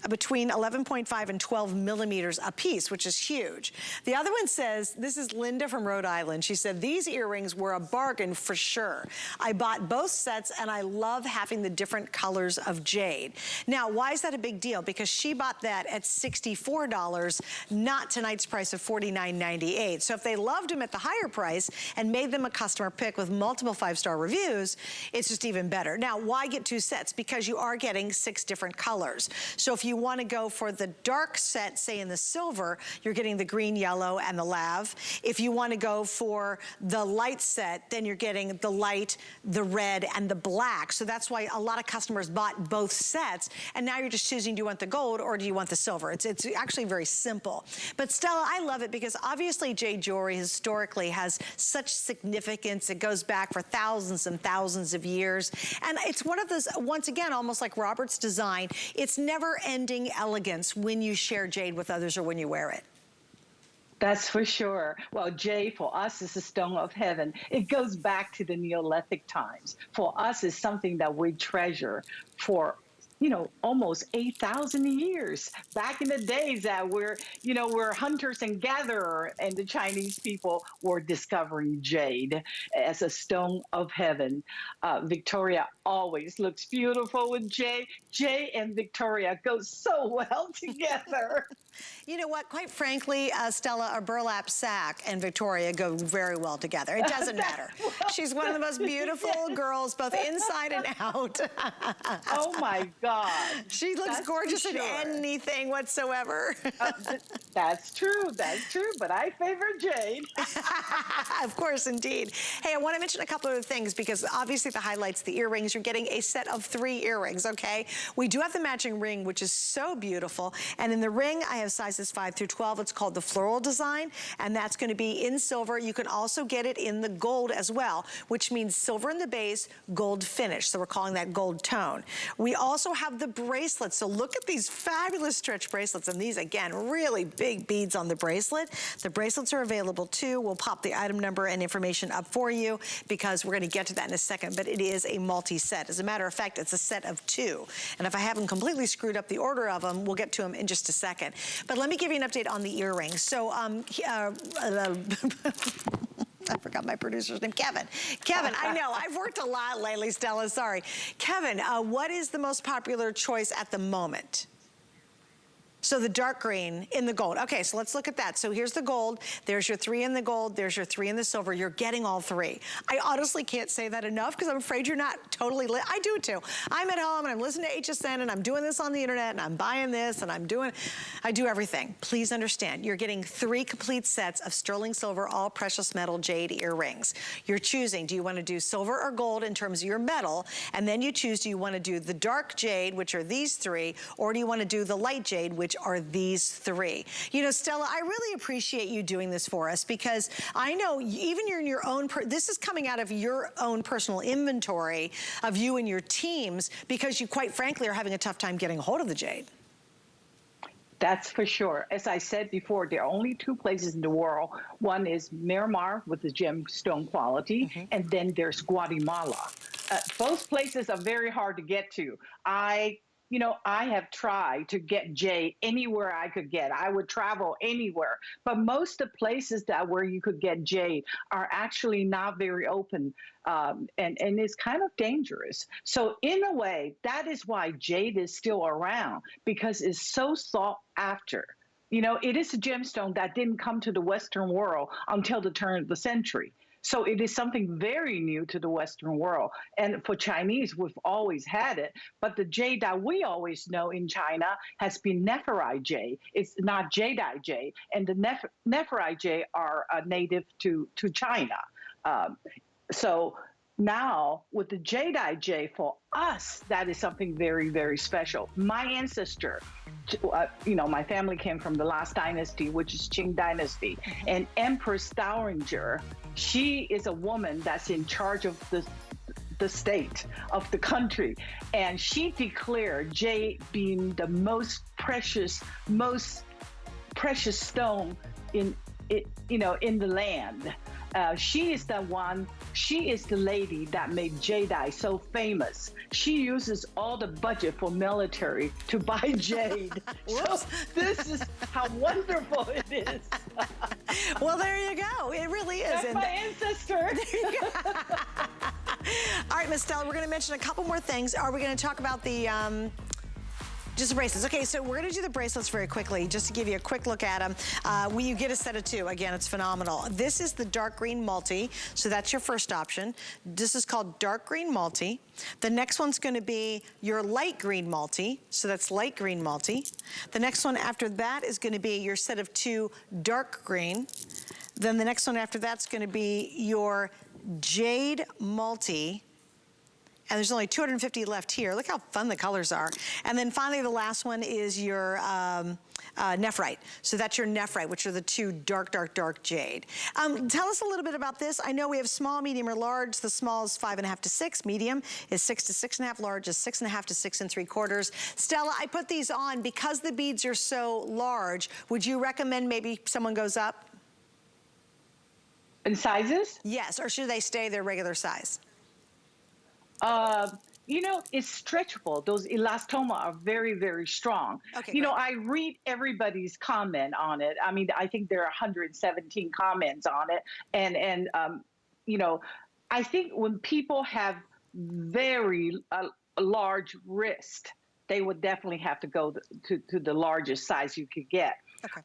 between 11.5 and 12 millimeters a piece, which is huge. The other one says, this is Linda from Rhode Island. She said, these earrings were a bargain for sure. I bought both sets and I love having the different colors of jade. Now, why is that a big deal? Because she bought that at $64, not tonight's price of $49.98. So if they loved them at the higher price and made them a customer pick with multiple 5-star reviews, it's just even better. Now, why get 2 sets? Because you are getting 6 different colors. So if you want to go for the dark set, say in the silver, you're getting the green, yellow, and the lav. If you want to go for the light set, then you're getting the light, the red, and the black. So that's why a lot of customers bought both sets, and now you're just choosing, do you want the gold or do you want the silver? It's actually very simple. But Stella, I love it because obviously jade jewelry historically has such significance. It goes back for thousands and thousands of years. And it's one of those, once again, almost like Robert's design, it's never-ending elegance when you share jade with others or when you wear it. That's for sure. Well, jade for us is a stone of heaven. It goes back to the Neolithic times. For us, it's something that we treasure for almost 8,000 years. Back in the days that we're hunters and gatherers, and the Chinese people were discovering jade as a stone of heaven. Victoria always looks beautiful with jade. Jade and Victoria go so well together. You know what? Quite frankly, Stella, a burlap sack and Victoria go very well together. It doesn't matter. She's one of the most beautiful girls, both inside and out. Oh, my God. She looks gorgeous in anything whatsoever. That's true. That's true. But I favor Jade. Of course, indeed. Hey, I want to mention a couple other things because obviously the highlights, the earrings, you're getting a set of 3 earrings, okay? We do have the matching ring, which is so beautiful. And in the ring, I have sizes 5 through 12. It's called the floral design, and that's going to be in silver. You can also get it in the gold as well, which means silver in the base, gold finish. So we're calling that gold tone. We also have the bracelets. So look at these fabulous stretch bracelets, and these, again, really big beads on the bracelet. The bracelets are available too. We'll pop the item number and information up for you because we're going to get to that in a second, but it is a multi-set. As a matter of fact, it's a set of 2. And if I haven't completely screwed up the order of them, we'll get to them in just a second. But let me give you an update on the earrings. So, I forgot my producer's name, Kevin. Kevin, I know, I've worked a lot lately, Stella, sorry. Kevin, what is the most popular choice at the moment? So the dark green in the gold. Okay, so let's look at that. So here's the gold. There's your 3 in the gold. There's your 3 in the silver. You're getting all 3. I honestly can't say that enough because I'm afraid you're not totally lit. I do it too. I'm at home and I'm listening to HSN and I'm doing this on the internet and I'm buying this and I do everything. Please understand, you're getting 3 complete sets of sterling silver, all precious metal jade earrings. You're choosing, do you want to do silver or gold in terms of your metal? And then you choose, do you want to do the dark jade, which are these 3, or do you want to do the light jade, which are these 3. You know, Stella, I really appreciate you doing this for us because I know even you're in your own, this is coming out of your own personal inventory of you and your teams because you quite frankly are having a tough time getting a hold of the jade. That's for sure. As I said before, there are only 2 places in the world. One is Miramar with the gemstone quality, and then there's Guatemala. Both places are very hard to get to. I have tried to get jade anywhere I could get. I would travel anywhere. But most of the places where you could get jade are actually not very open, and it's kind of dangerous. So in a way, that is why jade is still around, because it's so sought after. You know, it is a gemstone that didn't come to the Western world until the turn of the century. So it is something very new to the Western world. And for Chinese, we've always had it. But the jade that we always know in China has been nephrite jade. It's not jadeite jade. And the nephrite jade are native to China. So Now, with the Jadeite Jade, for us, that is something very, very special. My ancestor, my family came from the last dynasty, which is Qing Dynasty, and Empress Dowager, she is a woman that's in charge of the state of the country, and she declared jade being the most precious stone in the land. She is the lady that made jadeite so famous. She uses all the budget for military to buy jade. So this is how wonderful it is. Well, there you go. It really is. That's my ancestor. All right, Miss Stella, we're going to mention a couple more things. Are we going to talk about the... just the bracelets. Okay, so we're gonna do the bracelets very quickly, just to give you a quick look at them. You get a set of 2. Again, it's phenomenal. This is the dark green multi, so that's your first option. This is called dark green multi. The next one's gonna be your light green multi, so that's light green multi. The next one after that is gonna be your set of 2 dark green. Then the next one after that's gonna be your jade multi. And there's only 250 left here. Look how fun the colors are. And then finally, the last one is your nephrite. So that's your nephrite, which are the 2 dark, dark, dark jade. Tell us a little bit about this. I know we have small, medium, or large. The small is 5.5 to 6. Medium is 6 to 6.5. Large is 6.5 to 6 3/4. Stella, I put these on because the beads are so large. Would you recommend maybe someone goes up? In sizes? Yes, or should they stay their regular size? It's stretchable. Those elastoma are very, very strong. Okay, I read everybody's comment on it. I mean, I think there are 117 comments on it. And I think when people have very large wrist, they would definitely have to go to the largest size you could get. Okay.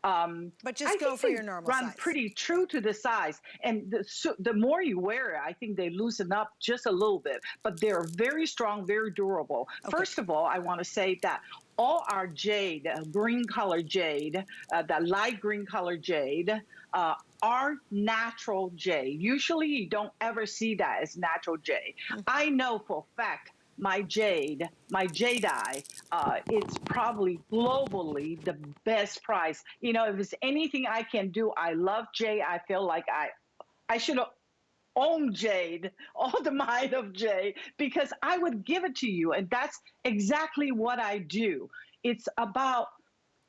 But just go for your normal size. Run pretty true to the size. And the more you wear it, I think they loosen up just a little bit. But they're very strong, very durable. Okay. First of all, I want to say that all our jade, green color jade, the light green color jade, are natural jade. Usually you don't ever see that as natural jade. Mm-hmm. I know for a fact my jadeite, it's probably globally the best price. If it's anything I can do, I love jade. I feel like I should have owned jade, all the might of jade, because I would give it to you. And that's exactly what I do. It's about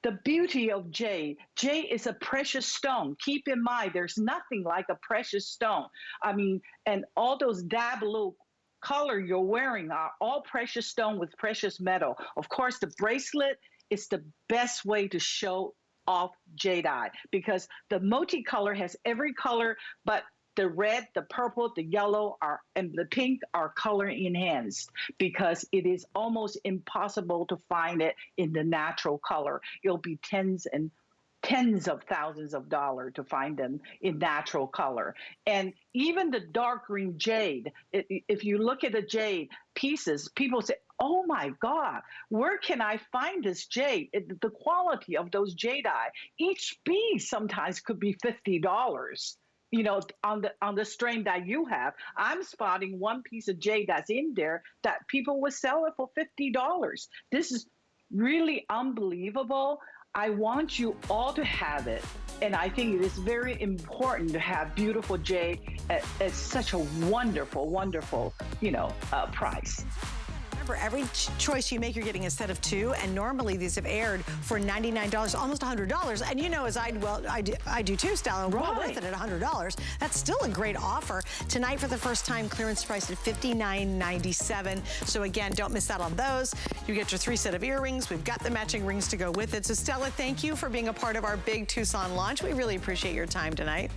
the beauty of jade. Jade is a precious stone. Keep in mind, there's nothing like a precious stone. I mean, and all those dab little color you're wearing are all precious stone with precious metal. Of course, the bracelet is the best way to show off jadeite because the multicolor has every color, but the red, the purple, the yellow and the pink are color enhanced because it is almost impossible to find it in the natural color. It'll be tens of thousands of dollars to find them in natural color. And even the dark green jade, if you look at the jade pieces, people say, oh my God, where can I find this jade? The quality of those jadeite, each piece sometimes could be $50. On the strain that you have. I'm spotting one piece of jade that's in there that people would sell it for $50. This is really unbelievable. I want you all to have it. And I think it is very important to have beautiful jade at such a wonderful, wonderful, price. For every choice you make, you're getting a set of 2, and normally these have aired for $99, almost $100. And as I do too, Stella, well worth it at $100. That's still a great offer. Tonight, for the first time, clearance price at $59.97. So again, don't miss out on those. You get your 3 set of earrings. We've got the matching rings to go with it. So Stella, thank you for being a part of our big Tucson launch. We really appreciate your time tonight.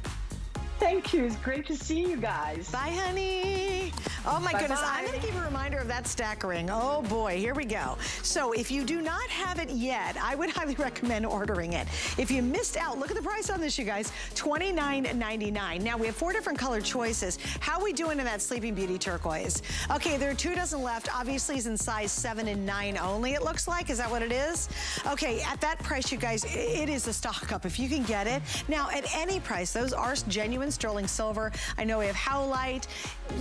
Thank you. It's great to see you guys. Bye, honey. Oh, my goodness. Bye. I'm going to give a reminder of that stack ring. Oh, boy. Here we go. So if you do not have it yet, I would highly recommend ordering it. If you missed out, look at the price on this, you guys. $29.99. Now, we have 4 different color choices. How are we doing in that Sleeping Beauty turquoise? Okay, there are 2 dozen left. Obviously, it's in size 7 and 9 only, it looks like. Is that what it is? Okay, at that price, you guys, it is a stock up if you can get it. Now, at any price, those are genuine stone, sterling silver. I know we have howlite.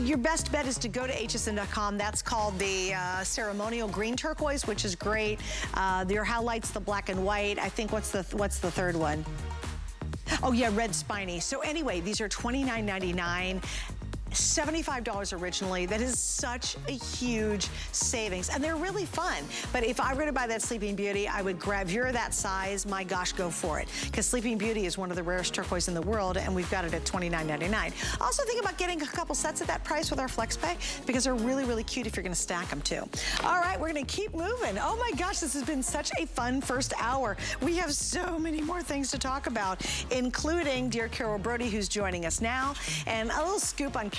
Your best bet is to go to hsn.com. That's called the ceremonial green turquoise, which is great. Your howlite's the black and white. I think what's the third one? Oh yeah, red spiny. So anyway, these are $29.99. $75 originally. That is such a huge savings, and they're really fun. But if I were to buy that Sleeping Beauty, I would grab, if you're that size, my gosh, go for it. Because Sleeping Beauty is one of the rarest turquoise in the world, and we've got it at $29.99. Also think about getting a couple sets at that price with our FlexPay, because they're really, really cute if you're gonna stack them too. All right, we're gonna keep moving. Oh my gosh, this has been such a fun first hour. We have so many more things to talk about, including dear Carol Brody, who's joining us now, and a little scoop on Carol.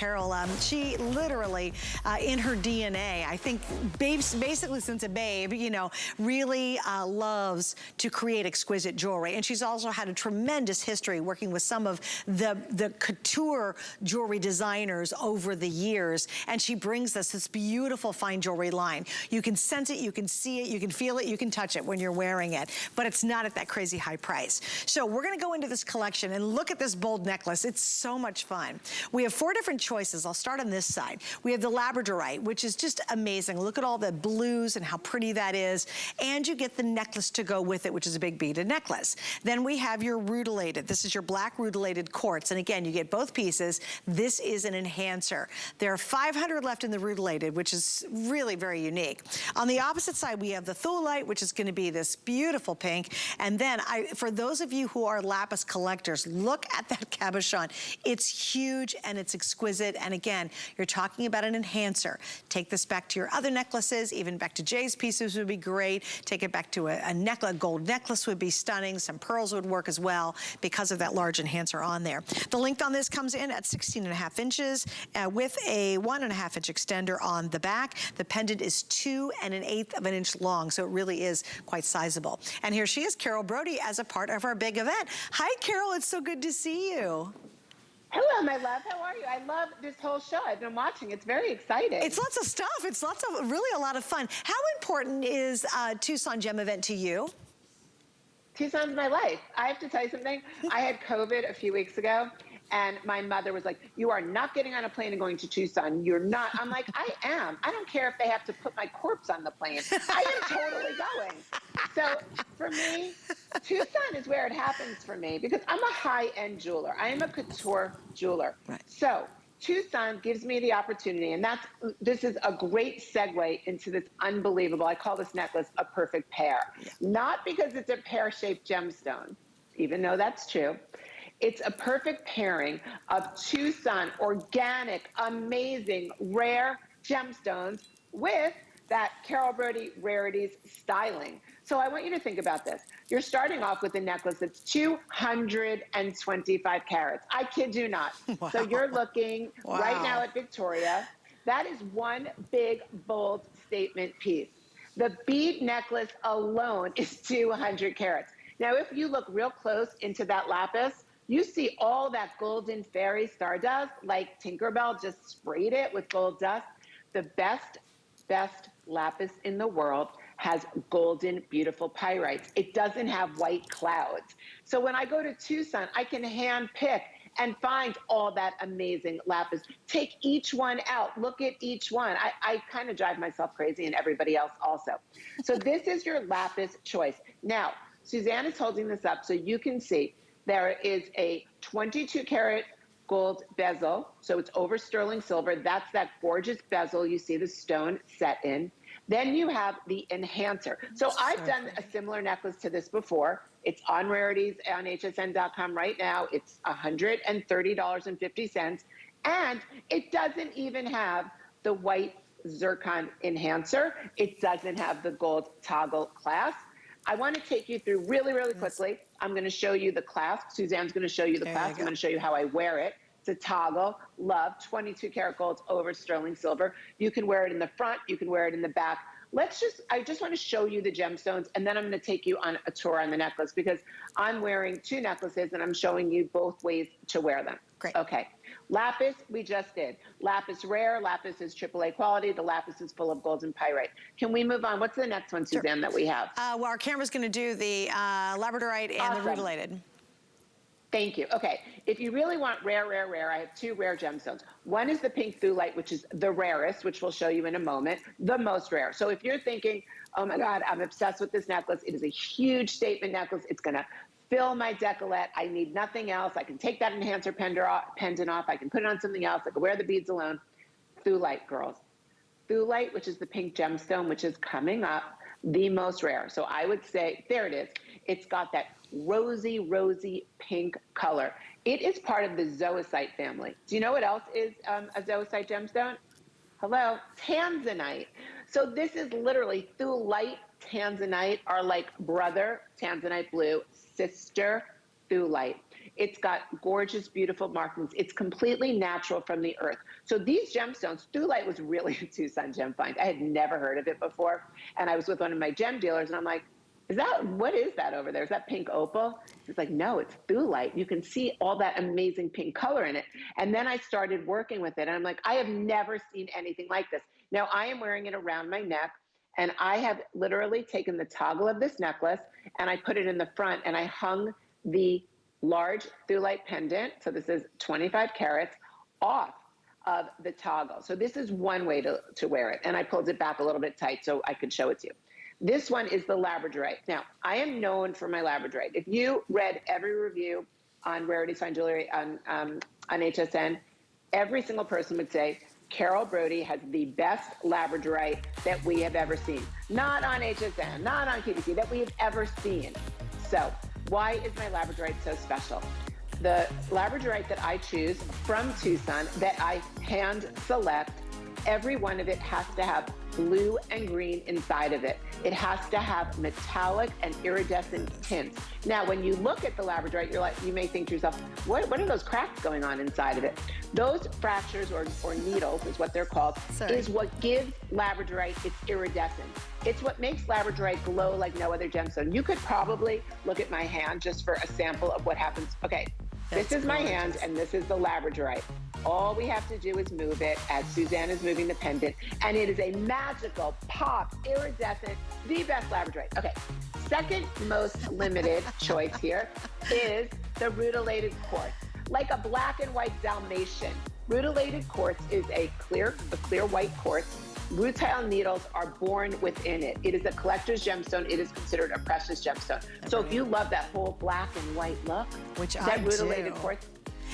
She literally, in her DNA, I think basically since a babe, you know, really loves to create exquisite jewelry. And she's also had a tremendous history working with some of the couture jewelry designers over the years. And she brings us this beautiful fine jewelry line. You can sense it, you can see it, you can feel it, you can touch it when you're wearing it, but it's not at that crazy high price. So we're gonna go into this collection and look at this bold necklace. It's so much fun. We have 4 different choices. I'll start on this side. We have the labradorite, which is just amazing. Look at all the blues and how pretty that is. And you get the necklace to go with it, which is a big beaded necklace. Then we have your rutilated. This is your black rutilated quartz. And again, you get both pieces. This is an enhancer. There are 500 left in the rutilated, which is really very unique. On the opposite side, we have the thulite, which is going to be this beautiful pink. And then for those of you who are lapis collectors, look at that cabochon. It's huge and it's exquisite. And again, you're talking about an enhancer. Take this back to your other necklaces, even back to Jade's pieces would be great. Take it back to a gold necklace would be stunning. Some pearls would work as well because of that large enhancer on there. The length on this comes in at 16.5 inches with a 1.5 inch extender on the back. The pendant is 2 1/8 of an inch long, so it really is quite sizable. And here she is, Carol Brody, as a part of our big event. Hi, Carol, it's so good to see you. Hello, my love. How are you? I love this whole show. I've been watching. It's very exciting. It's lots of stuff. It's lots of, really a lot of fun. How important is Tucson Gem event to you? Tucson's my life. I have to tell you something. I had COVID a few weeks ago, and my mother was like, you are not getting on a plane and going to Tucson. You're not. I'm like, I am. I don't care if they have to put my corpse on the plane. I am totally going. So for me, Tucson is where it happens for me because I'm a high-end jeweler. I am a couture jeweler. Right. So Tucson gives me the opportunity, and this is a great segue into this unbelievable, I call this necklace a perfect pair. Yeah. Not because it's a pear-shaped gemstone, even though that's true. It's a perfect pairing of Tucson organic, amazing, rare gemstones with that Carol Brody Rarities styling. So I want you to think about this. You're starting off with a necklace that's 225 carats. I kid you not. Wow. So you're looking right now at Victoria. That is one big, bold statement piece. The bead necklace alone is 200 carats. Now, if you look real close into that lapis, you see all that golden fairy stardust, like Tinkerbell just sprayed it with gold dust. The best lapis in the world has golden, beautiful pyrites. It doesn't have white clouds. So when I go to Tucson, I can hand pick and find all that amazing lapis. Take each one out, look at each one. I kind of drive myself crazy and everybody else also. So this is your lapis choice. Now, Suzanne is holding this up so you can see there is a 22 karat gold bezel. So it's over sterling silver. That's that gorgeous bezel you see the stone set in. Then you have the enhancer. So I've done a similar necklace to this before. It's on Rarities on hsn.com right now. It's $130.50. And it doesn't even have the white zircon enhancer. It doesn't have the gold toggle clasp. I want to take you through really, really quickly. I'm going to show you the clasp. Suzanne's going to show you the clasp. I'm going to show you how I wear it. It's a toggle, love, 22 karat gold over sterling silver. You can wear it in the front, you can wear it in the back. I just want to show you the gemstones, and then I'm going to take you on a tour on the necklace because I'm wearing 2 necklaces and I'm showing you both ways to wear them. Great. Okay. Lapis, we just did. Lapis rare, lapis is AAA quality. The lapis is full of golden pyrite. Can we move on? What's the next one, Suzanne, that we have? Well, our camera's going to do the labradorite and the rutilated. Thank you. Okay, if you really want rare, I have two rare gemstones. One is the pink thulite, which is the rarest, which we'll show you in a moment, the most rare. So if you're thinking, oh my God, I'm obsessed with this necklace, it is a huge statement necklace, it's gonna fill my décolleté, I need nothing else, I can take that enhancer pendant off, I can put it on something else, I can wear the beads alone. Thulite, girls. Thulite, which is the pink gemstone, which is coming up, the most rare. So I would say, there it is. It's got that rosy pink color. It is part of the zoisite family. Do you know what else is a zoisite gemstone? Hello, tanzanite. So this is literally thulite, tanzanite are like brother, tanzanite blue, sister, thulite. It's got gorgeous, beautiful markings. It's completely natural from the earth. So these gemstones, thulite was really a Tucson gem find. I had never heard of it before. And I was with one of my gem dealers and I'm like, what is that over there? Is that pink opal? He's like, no, it's thulite. You can see all that amazing pink color in it. And then I started working with it. And I'm like, I have never seen anything like this. Now I am wearing it around my neck. And I have literally taken the toggle of this necklace and I put it in the front and I hung the large thulite pendant. So this is 25 carats off of the toggle. So this is one way to wear it. And I pulled it back a little bit tight so I could show it to you. This one is the labradorite. Now, I am known for my labradorite. If you read every review on Rarities Fine Jewelry on HSN, every single person would say, Carol Brody has the best labradorite that we have ever seen. Not on HSN, not on QVC, that we have ever seen. So why is my labradorite so special? The labradorite that I choose from Tucson, that I hand select, every one of it has to have blue and green inside of it. It has to have metallic and iridescent tints. Now, when you look at the labradorite, you may think to yourself, what are those cracks going on inside of it? Those fractures or needles is what they're called, is what gives labradorite its iridescence. It's what makes labradorite glow like no other gemstone. You could probably look at my hand just for a sample of what happens. Okay, this is my hand and this is the labradorite. All we have to do is move it as Suzanne is moving the pendant, and it is a magical, pop, iridescent, the best labradorite. Okay, second most limited choice here is the rutilated quartz. Like a black and white Dalmatian, rutilated quartz is a clear white quartz. Rutile needles are born within it. It is a collector's gemstone. It is considered a precious gemstone. So if you love that whole black and white look, which that rutilated quartz,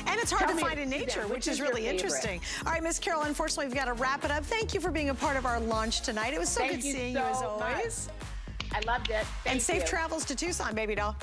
and it's hard to find in nature, which is really interesting. All right, Miss Carol, unfortunately, we've got to wrap it up. Thank you for being a part of our launch tonight. It was so good seeing you as always. I loved it. And safe travels to Tucson, baby doll.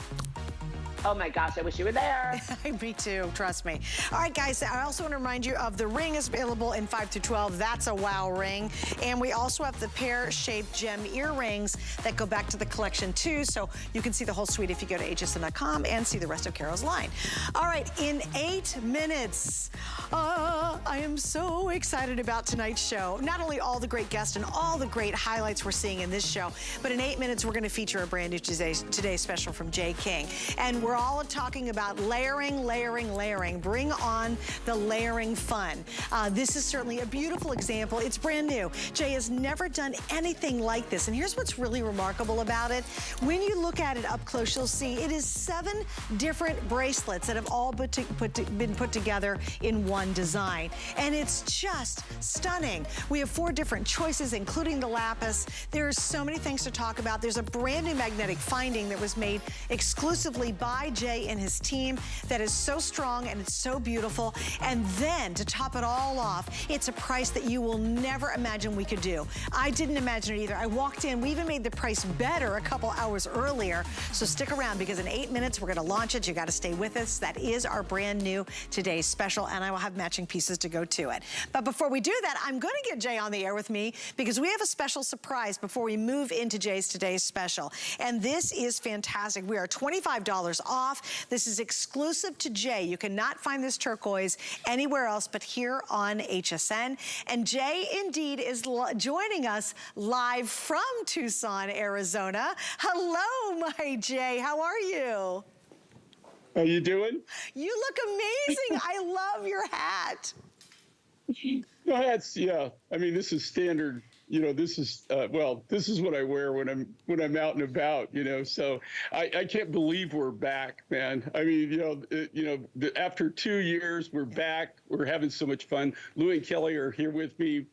Oh my gosh, I wish you were there. Me too, trust me. All right, guys, I also want to remind you of the ring is available in 5 through 12. That's a wow ring. And we also have the pear-shaped gem earrings that go back to the collection too. So you can see the whole suite if you go to hsn.com and see the rest of Carol's line. All right, in 8 minutes, I am so excited about tonight's show. Not only all the great guests and all the great highlights we're seeing in this show, but in 8 minutes, we're going to feature a brand new Today special from Jade King. And we're all talking about layering. Bring on the layering fun. This is certainly a beautiful example. It's brand new. Jay has never done anything like this. And here's what's really remarkable about it. When you look at it up close, you'll see it is 7 different bracelets that have all been put together in one design. And it's just stunning. We have 4 different choices, including the lapis. There's so many things to talk about. There's a brand new magnetic finding that was made exclusively by Jay and his team that is so strong and it's so beautiful. And then to top it all off, it's a price that you will never imagine we could do. I didn't imagine it either. I walked in, we even made the price better a couple hours earlier. So stick around because in 8 minutes, we're gonna launch it. You gotta stay with us. That is our brand new Today's Special, and I will have matching pieces to go to it. But before we do that, I'm gonna get Jay on the air with me because we have a special surprise before we move into Jay's Today's Special. And this is fantastic. We are $25 off. This is exclusive to Jay. You cannot find this turquoise anywhere else but here on HSN. And Jay indeed is joining us live from Tucson, Arizona. Hello, my Jay. How are you? How you doing? You look amazing. I love your hat. The hats, yeah. I mean, this is standard this is this is what I wear when I'm out and about, So I can't believe we're back, man. I mean, after 2 years, we're back. We're having so much fun. Lou and Kelly are here with me,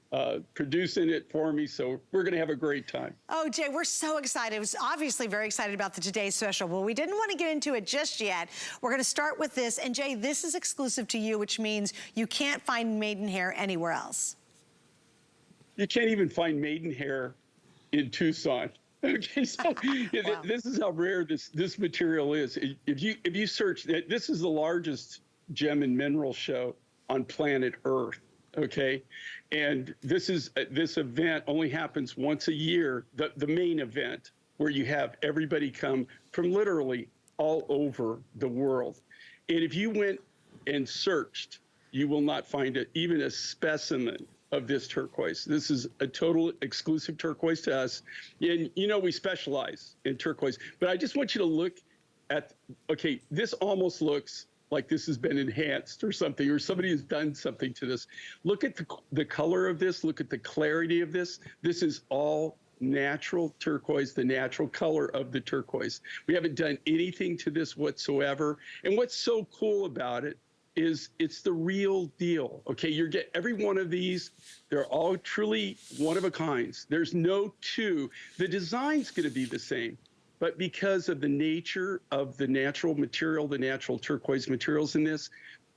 producing it for me, so we're going to have a great time. Oh, Jay, we're so excited. We're obviously very excited about the Today's Special, but we didn't want to get into it just yet. We're going to start with this, and Jay, this is exclusive to you, which means you can't find maidenhair anywhere else. You can't even find maidenhair in Tucson. Okay, so Wow. This is how rare this material is. If you search, this is the largest gem and mineral show on planet Earth. Okay, and this event only happens once a year. The main event where you have everybody come from literally all over the world, and if you went and searched, you will not find even a specimen of this turquoise. This is a total exclusive turquoise to us. And we specialize in turquoise, but I just want you to look at, okay, this almost looks like this has been enhanced or something, or somebody has done something to this. Look at the color of this, look at the clarity of this. This is all natural turquoise, the natural color of the turquoise. We haven't done anything to this whatsoever. And what's so cool about it is it's the real deal. Okay, you get every one of these. They're all truly one of a kinds. There's no two. The design's going to be the same, but because of the nature of the natural material, the natural turquoise materials in this,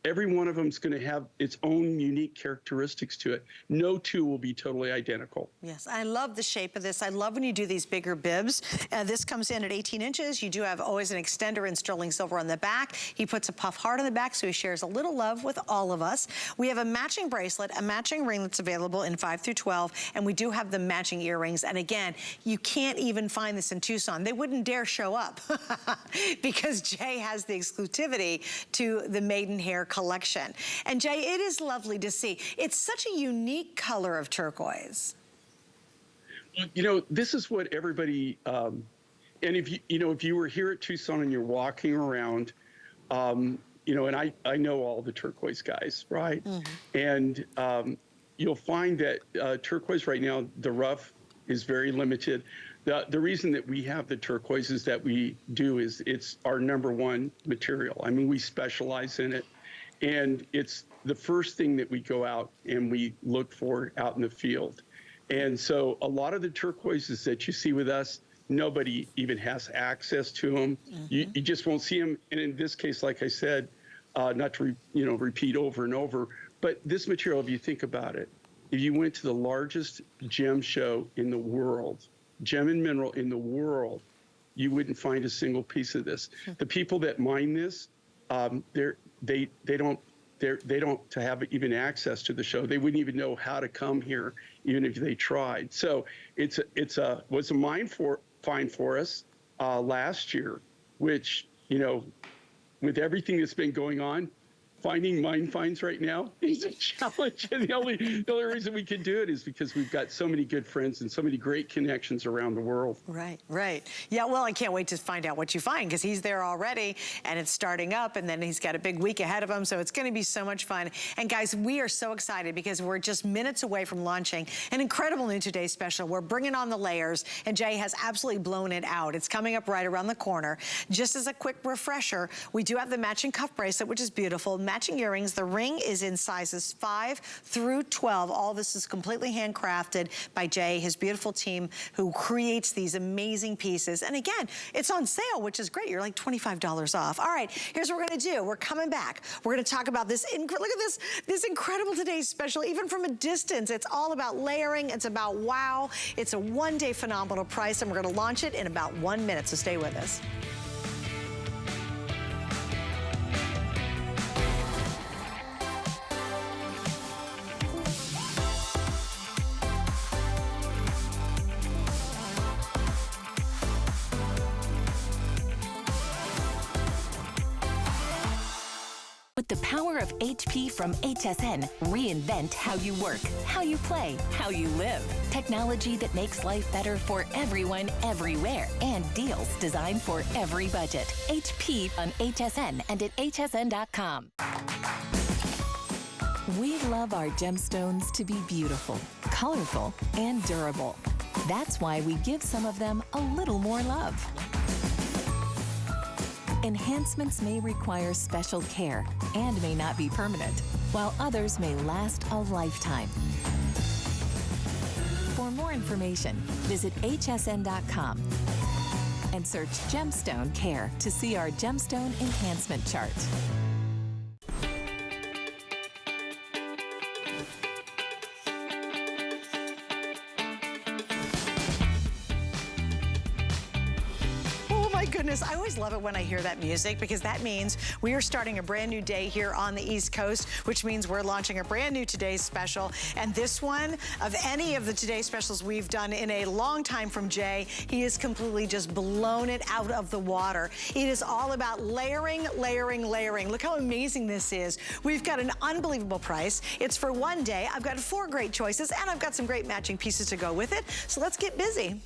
every one of them is going to have its own unique characteristics to it. No two will be totally identical. Yes, I love the shape of this. I love when you do these bigger bibs. This comes in at 18 inches. You do have always an extender in sterling silver on the back. He puts a puff heart on the back, so he shares a little love with all of us. We have a matching bracelet, a matching ring that's available in 5 through 12, and we do have the matching earrings. And again, you can't even find this in Tucson. They wouldn't dare show up because Jay has the exclusivity to the maidenhair collection. And Jay, it is lovely to see. It's such a unique color of turquoise. This is what everybody, and if you were here at Tucson and you're walking around, and I know all the turquoise guys, right? Mm-hmm. And you'll find that turquoise right now, the rough is very limited. The reason that we have the turquoises that we do is it's our #1 material. I mean, we specialize in it. And it's the first thing that we go out and we look for out in the field. And so a lot of the turquoises that you see with us, nobody even has access to them. Mm-hmm. You just won't see them. And in this case, like I said, not to repeat over and over, but this material, if you think about it, if you went to the largest gem show in the world, gem and mineral in the world, you wouldn't find a single piece of this. Mm-hmm. The people that mine this, they don't have even access to the show. They wouldn't even know how to come here, even if they tried. So was a find for us last year, which with everything that's been going on, finding mine finds right now is a challenge. And the only reason we can do it is because we've got so many good friends and so many great connections around the world. Right, right. Yeah, well, I can't wait to find out what you find because he's there already and it's starting up and then he's got a big week ahead of him. So it's going to be so much fun. And guys, we are so excited because we're just minutes away from launching an incredible new Today's Special. We're bringing on the layers and Jay has absolutely blown it out. It's coming up right around the corner. Just as a quick refresher, we do have the matching cuff bracelet, which is beautiful. Matching earrings. The ring is in sizes 5 through 12. All this is completely handcrafted by Jay, his beautiful team who creates these amazing pieces. And again, it's on sale, which is great. You're like $25 off. All right, here's what we're gonna do. We're coming back. We're gonna talk about this. Look at this incredible Today's Special, even from a distance. It's all about layering. It's about wow. It's a one-day phenomenal price, and we're gonna launch it in about 1 minute, so stay with us. With the power of HP from HSN, reinvent how you work, how you play, how you live. Technology that makes life better for everyone, everywhere, and deals designed for every budget. HP on HSN and at hsn.com. We love our gemstones to be beautiful, colorful, and durable. That's why we give some of them a little more love. Enhancements may require special care and may not be permanent, while others may last a lifetime. For more information, visit hsn.com and search Gemstone Care to see our gemstone enhancement chart. Goodness, I always love it when I hear that music because that means we are starting a brand new day here on the East Coast, which means we're launching a brand new Today's Special. And this one, of any of the Today's Specials we've done in a long time from Jay, he has completely just blown it out of the water. It is all about layering, layering, layering. Look how amazing this is. We've got an unbelievable price. It's for one day. I've got 4 great choices and I've got some great matching pieces to go with it. So let's get busy.